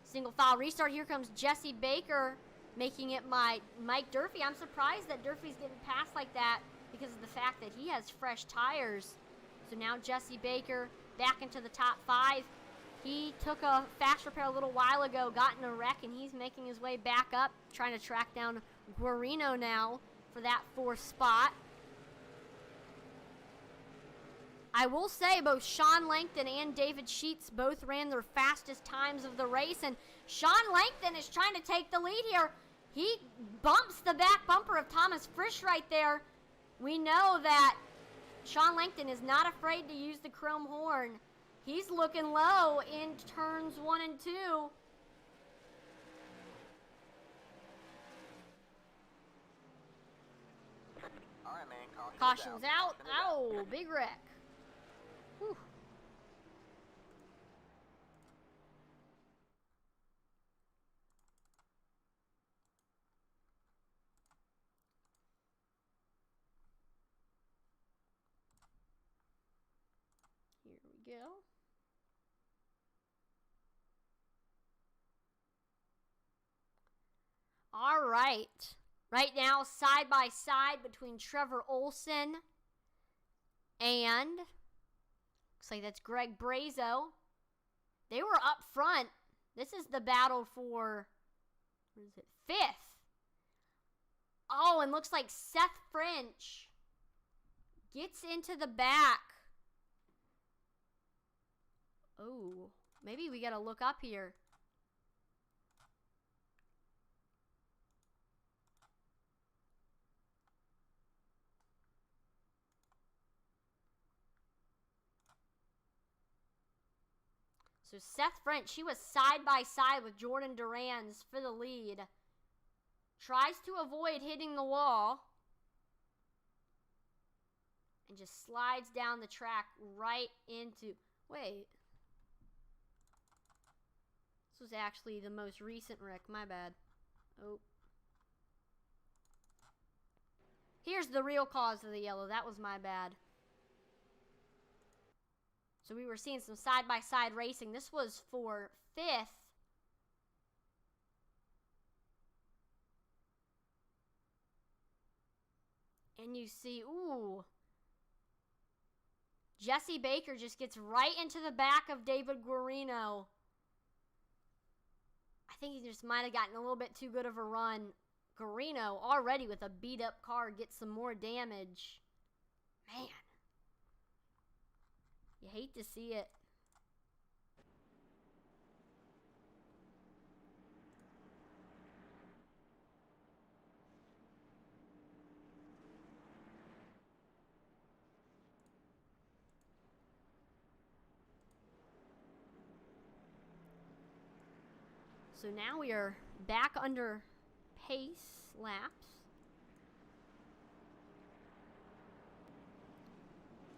single file restart. Here comes Jesse Baker making it Mike Durfee. I'm surprised that Durfee's getting passed like that because of the fact that he has fresh tires. So now Jesse Baker back into the top 5. He took a fast repair a little while ago, got in a wreck, and he's making his way back up, trying to track down Guarino now for that 4th spot. I will say both Sean Langton and David Sheets both ran their fastest times of the race, and Sean Langton is trying to take the lead here. He bumps the back bumper of Thomas Frisch right there. We know that Sean Langton is not afraid to use the chrome horn. He's looking low in turns 1 and 2. All right, man. Caution's out. Oh, big wreck. Whew. Here we go. All right. Right now, side by side between Trevor Olson and looks like that's Greg Brazo. They were up front. This is the battle for, what is it, 5th. Oh, and looks like Seth French gets into the back. Oh, maybe we got to look up here. So Seth French, he was side by side with Jordan Durans for the lead. Tries to avoid hitting the wall. And just slides down the track right into, wait. This was actually the most recent wreck, my bad. Oh. Here's the real cause of the yellow, that was my bad. So we were seeing some side-by-side racing. This was for 5th. And you see, ooh. Jesse Baker just gets right into the back of David Guarino. I think he just might have gotten a little bit too good of a run. Guarino, already with a beat-up car, gets some more damage. Man. You hate to see it. So now we are back under pace laps.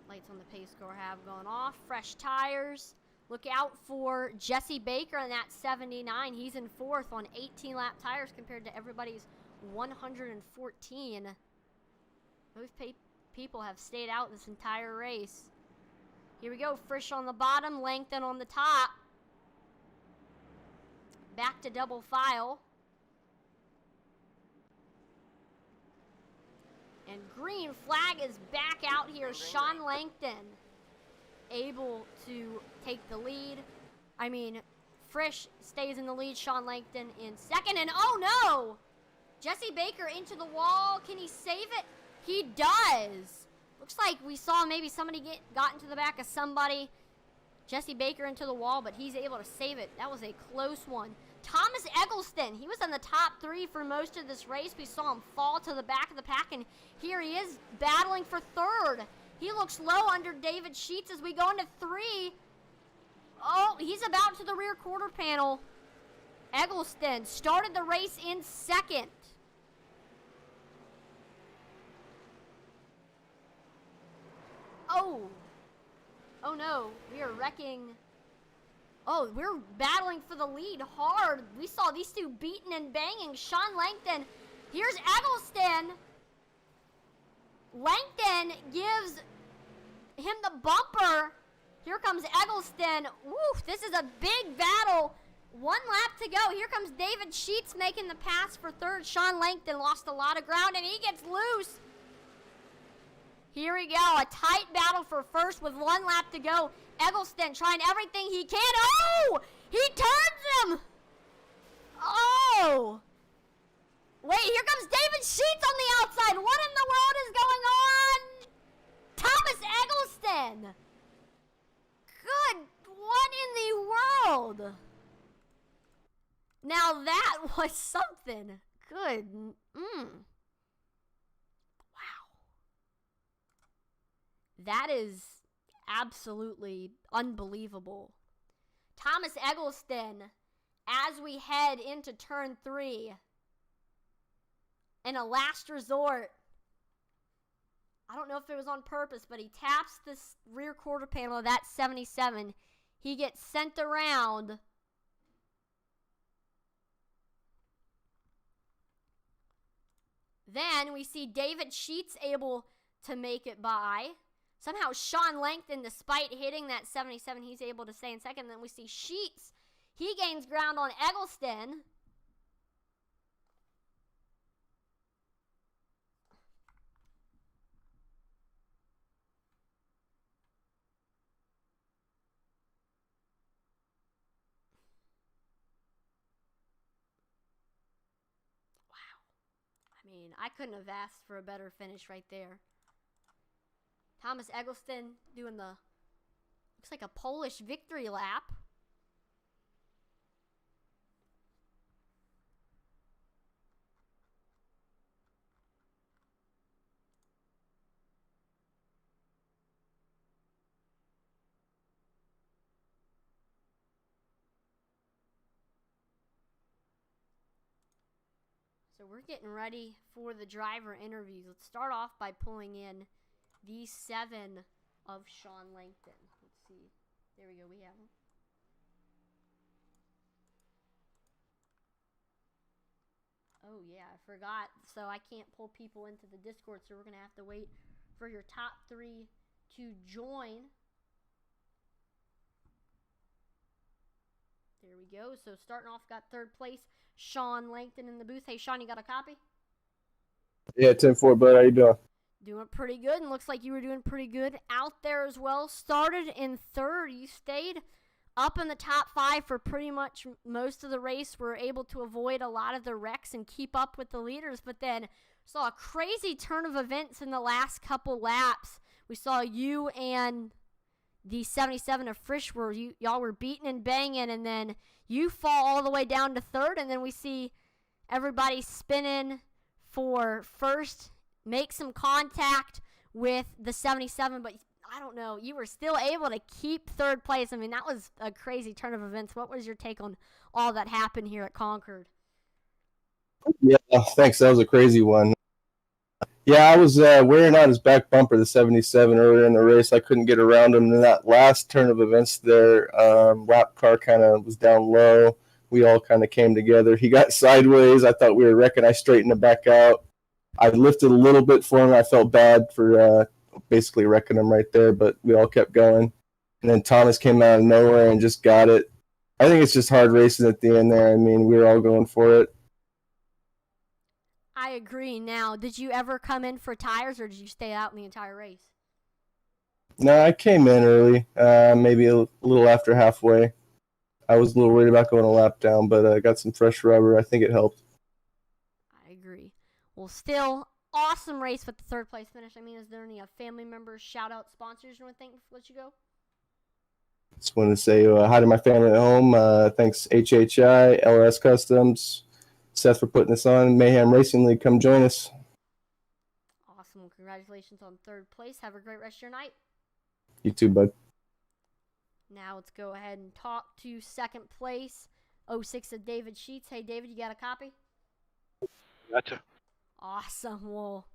Lights on the pace car have gone off. Fresh tires. Look out for Jesse Baker in that 79. He's in 4th on 18 lap tires compared to everybody's 114. Those people have stayed out this entire race. Here we go. Frisch on the bottom, Langton on the top. Back to double file. And green flag is back out here. Sean Langton able to take the lead. I mean, Frisch stays in the lead. Sean Langton in 2nd. And oh no! Jesse Baker into the wall. Can he save it? He does. Looks like we saw maybe somebody got into the back of somebody. Jesse Baker into the wall, but he's able to save it. That was a close one. Thomas Eggleston, he was in the top 3 for most of this race. We saw him fall to the back of the pack, and here he is battling for 3rd. He looks low under David Sheets as we go into 3. Oh, he's about to the rear quarter panel. Eggleston started the race in 2nd. Oh no, we are wrecking. Oh, we're battling for the lead hard. We saw these two beating and banging. Sean Langton, here's Eggleston. Langton gives him the bumper. Here comes Eggleston. Woo, this is a big battle. 1 lap to go. Here comes David Sheets making the pass for 3rd. Sean Langton lost a lot of ground, and he gets loose. Here we go, a tight battle for 1st with 1 lap to go. Eggleston trying everything he can. Oh! He turns him! Oh! Wait, here comes David Sheets on the outside. What in the world is going on? Thomas Eggleston! Good, what in the world? Now that was something. Good. That is absolutely unbelievable. Thomas Eggleston, as we head into turn 3, in a last resort, I don't know if it was on purpose, but he taps the rear quarter panel of that 77. He gets sent around. Then we see David Sheets able to make it by. Somehow Sean Langton, despite hitting that 77, he's able to stay in 2nd. Then we see Sheets. He gains ground on Eggleston. Wow. I mean, I couldn't have asked for a better finish right there. Thomas Eggleston doing the, looks like a Polish victory lap. So we're getting ready for the driver interviews. Let's start off by pulling in the 7 of Sean Langton. Let's see. There we go. We have him. Oh, yeah. I forgot. So I can't pull people into the Discord, so we're going to have to wait for your top 3 to join. There we go. So starting off, got 3rd place, Sean Langton in the booth. Hey, Sean, you got a copy? Yeah, 10-4, bud. How you doing? Doing pretty good, and looks like you were doing pretty good out there as well. Started in 3rd. You stayed up in the top 5 for pretty much most of the race. Were able to avoid a lot of the wrecks and keep up with the leaders, but then saw a crazy turn of events in the last couple laps. We saw you and the 77 of Frisch where y'all were beating and banging, and then you fall all the way down to 3rd, and then we see everybody spinning for 1st, make some contact with the 77, but I don't know, you were still able to keep 3rd place. I mean, that was a crazy turn of events. What was your take on all that happened here at Concord? Yeah, thanks. That was a crazy one. Yeah, I was wearing out his back bumper, the 77, earlier in the race. I couldn't get around him. And that last turn of events there, lap car kind of was down low. We all kind of came together. He got sideways. I thought we were wrecking. I straightened him back out. I lifted a little bit for him. I felt bad for basically wrecking him right there, but we all kept going. And then Thomas came out of nowhere and just got it. I think it's just hard racing at the end there. I mean, we were all going for it. I agree. Now, did you ever come in for tires, or did you stay out in the entire race? No, I came in early, maybe a little after halfway. I was a little worried about going a lap down, but I got some fresh rubber. I think it helped. I agree. Well, still, awesome race with the 3rd place finish. I mean, is there any family members, shout-out sponsors you want to thank before let you go? Just want to say hi to my family at home. Thanks HHI, LS Customs, Seth for putting this on. Mayhem Racing League, come join us. Awesome. Congratulations on third place. Have a great rest of your night. You too, bud. Now let's go ahead and talk to second place, 06 of David Sheets. Hey, David, you got a copy? Gotcha. Awesome. Well,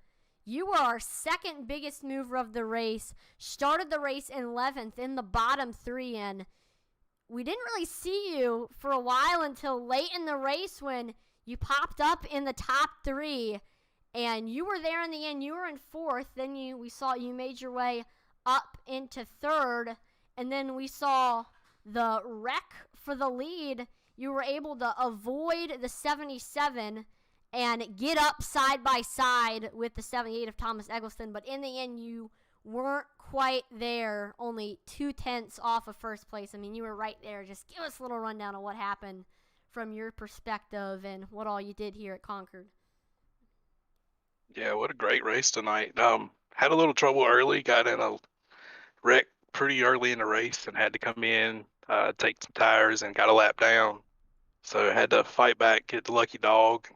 you were our second biggest mover of the race. Started the race in 11th in the bottom three, and we didn't really see you for a while until late in the race when you popped up in the top three, and you were there in the end. You were in fourth. Then we saw you made your way up into third, and then we saw the wreck for the lead. You were able to avoid the 77 and get up side by side with the 78 of Thomas Eggleston, but in the end you weren't quite there, only 2/10 off of first place. I mean, you were right there. Just give us a little rundown of what happened from your perspective and what all you did here at Concord. Yeah, what a great race tonight. Had a little trouble early, got in a wreck pretty early in the race and had to come in, take some tires and got a lap down. So I had to fight back, get the lucky dog.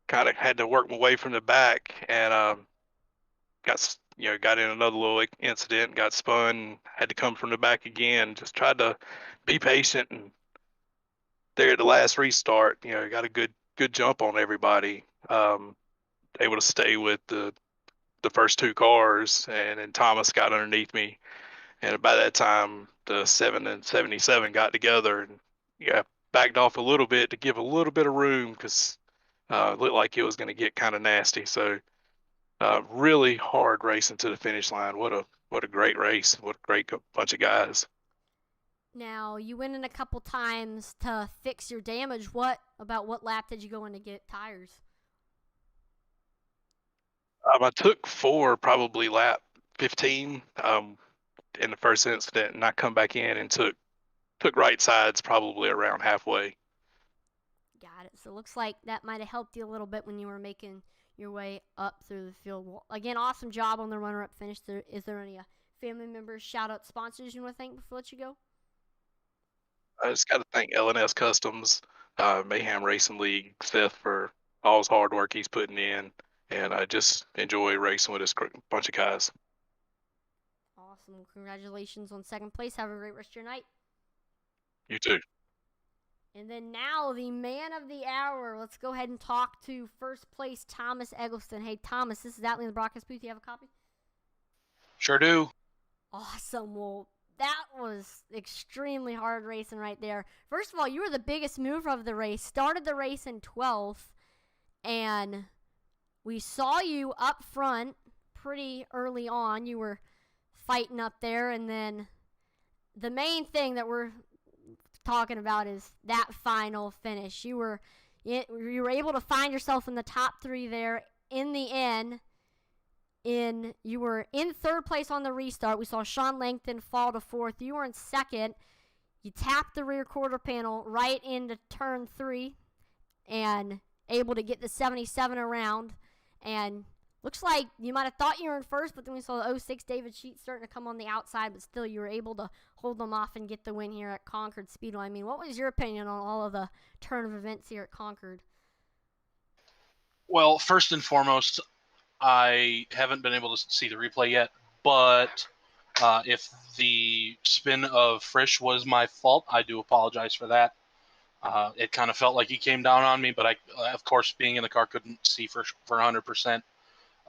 Kind of had to work my way from the back and got in another little incident, got spun, had to come from the back again. Just tried to be patient, and there at the last restart, got a good jump on everybody. Able to stay with the first two cars, and then Thomas got underneath me, and by that time the 7 and 77 got together, and backed off a little bit to give a little bit of room because it looked like it was going to get kind of nasty. So really hard racing to the finish line. What a great race. What a great bunch of guys. Now, you went in a couple times to fix your damage. What lap did you go in to get tires? I took 4, probably lap 15 in the first incident, and I come back in and took right sides probably around halfway. Got it. So it looks like that might have helped you a little bit when you were making your way up through the field. Well, again, awesome job on the runner-up finish. Is there any family members, shout-out sponsors you want to thank before I let you go? I just got to thank LNS Customs, Mayhem Racing League, Seth for all his hard work he's putting in, and I just enjoy racing with this bunch of guys. Awesome. Congratulations on second place. Have a great rest of your night. You too. And then now, the man of the hour. Let's go ahead and talk to first place Thomas Eggleston. Hey, Thomas, this is Atlee in the broadcast booth. You have a copy? Sure do. Awesome. Well, that was extremely hard racing right there. First of all, you were the biggest mover of the race. Started the race in 12th, and we saw you up front pretty early on. You were fighting up there, and then the main thing that we're talking about is that final finish. You were able to find yourself in the top three there in the end. You were in third place on the restart. We saw Sean Langton fall to fourth. You were in second. You tapped the rear quarter panel right into turn 3 and able to get the 77 around. And looks like you might have thought you were in first, but then we saw the 06 David Sheets starting to come on the outside, but still you were able to hold them off and get the win here at Concord Speedway. I mean, what was your opinion on all of the turn of events here at Concord? Well, first and foremost, I haven't been able to see the replay yet, but if the spin of Frisch was my fault, I do apologize for that. It kind of felt like he came down on me, but I, of course, being in the car, couldn't see for 100%.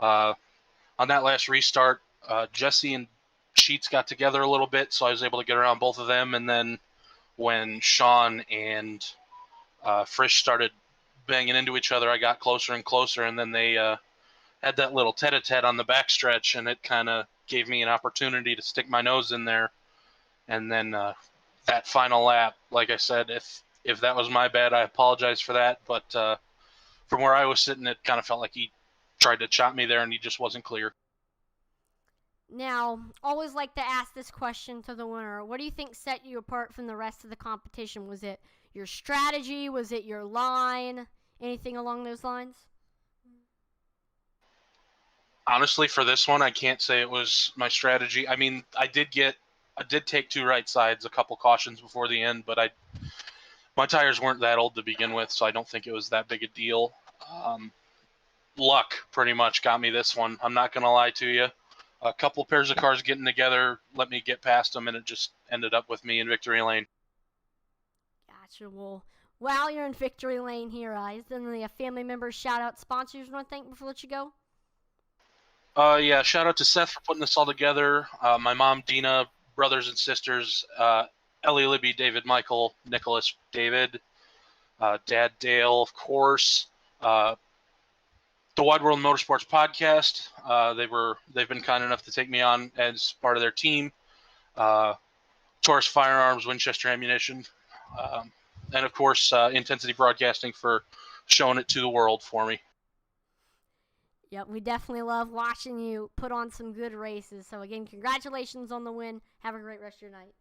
On that last restart, Jesse and Sheets got together a little bit, so I was able to get around both of them. And then when Sean and Frisch started banging into each other, I got closer and closer, and then they had that little tete-a-tete on the backstretch, and it kind of gave me an opportunity to stick my nose in there. And then that final lap, like I said, if that was my bad, I apologize for that. But from where I was sitting, it kind of felt like he tried to chop me there, and he just wasn't clear. Now, always like to ask this question to the winner. What do you think set you apart from the rest of the competition? Was it your strategy? Was it your line? Anything along those lines? Honestly, for this one, I can't say it was my strategy. I mean, I did get I did take 2 right sides, a couple cautions before the end, but my tires weren't that old to begin with, so I don't think it was that big a deal. Luck pretty much got me this one. I'm not going to lie to you. A couple pairs of cars getting together let me get past them, and it just ended up with me in victory lane. Gotcha. Well, while you're in victory lane here, is there any family members, shout-out, sponsors you want to thank before I let you go? Yeah, shout out to Seth for putting this all together. My mom, Dina, brothers and sisters, Ellie, Libby, David, Michael, Nicholas, David, Dad, Dale, of course. The Wide World Motorsports podcast. They've been kind enough to take me on as part of their team. Taurus Firearms, Winchester Ammunition, and of course Intensity Broadcasting for showing it to the world for me. Yep, we definitely love watching you put on some good races. So again, congratulations on the win. Have a great rest of your night.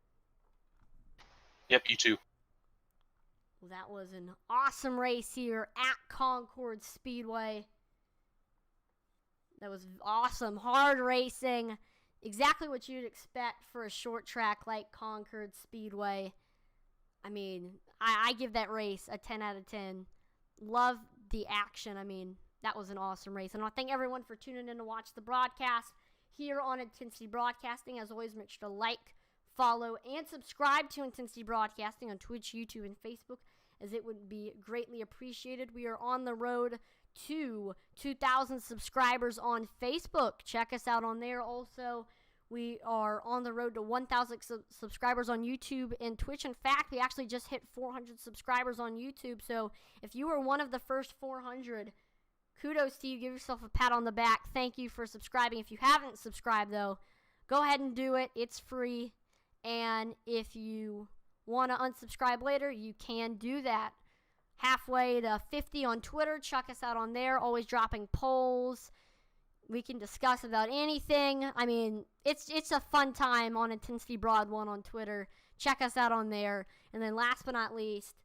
Yep, you too. Well, that was an awesome race here at Concord Speedway. That was awesome. Hard racing. Exactly what you'd expect for a short track like Concord Speedway. I mean, I give that race a 10 out of 10. Love the action. I mean, that was an awesome race. And I want to thank everyone for tuning in to watch the broadcast here on Intensity Broadcasting. As always, make sure to like, follow, and subscribe to Intensity Broadcasting on Twitch, YouTube, and Facebook, as it would be greatly appreciated. We are on the road to 2,000 subscribers on Facebook. Check us out on there. Also, we are on the road to 1,000 subscribers on YouTube and Twitch. In fact, we actually just hit 400 subscribers on YouTube. So if you were one of the first 400, kudos to you. Give yourself a pat on the back. Thank you for subscribing. If you haven't subscribed, though, go ahead and do it. It's free. And if you want to unsubscribe later, you can do that. Halfway to 50 on Twitter. Check us out on there. Always dropping polls. We can discuss about anything. I mean, it's a fun time on Intensity Broad 1 on Twitter. Check us out on there. And then last but not least,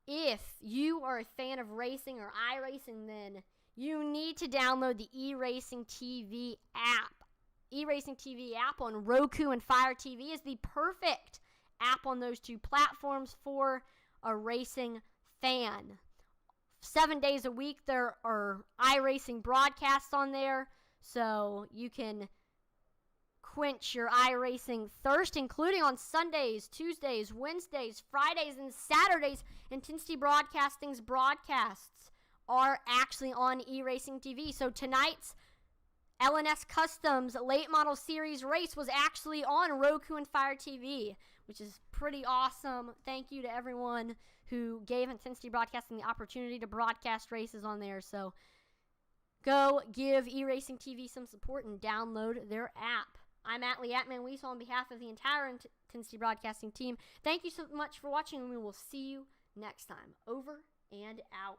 if you are a fan of racing or iRacing, then you need to download the eRacing TV app. eRacing TV app on Roku and Fire TV is the perfect app on those two platforms for a racing fan. 7 days a week there are iRacing broadcasts on there, so you can quench your iRacing thirst, including on Sundays, Tuesdays, Wednesdays, Fridays, and Saturdays. Intensity Broadcasting's broadcasts are actually on eRacing TV. So tonight's LNS Customs Late Model Series race was actually on Roku and Fire TV, which is pretty awesome. Thank you to everyone who gave Intensity Broadcasting the opportunity to broadcast races on there. So go give eRacing TV some support and download their app. I'm Atlee Atman-Weasel on behalf of the entire Intensity Broadcasting team. Thank you so much for watching, and we will see you next time. Over and out.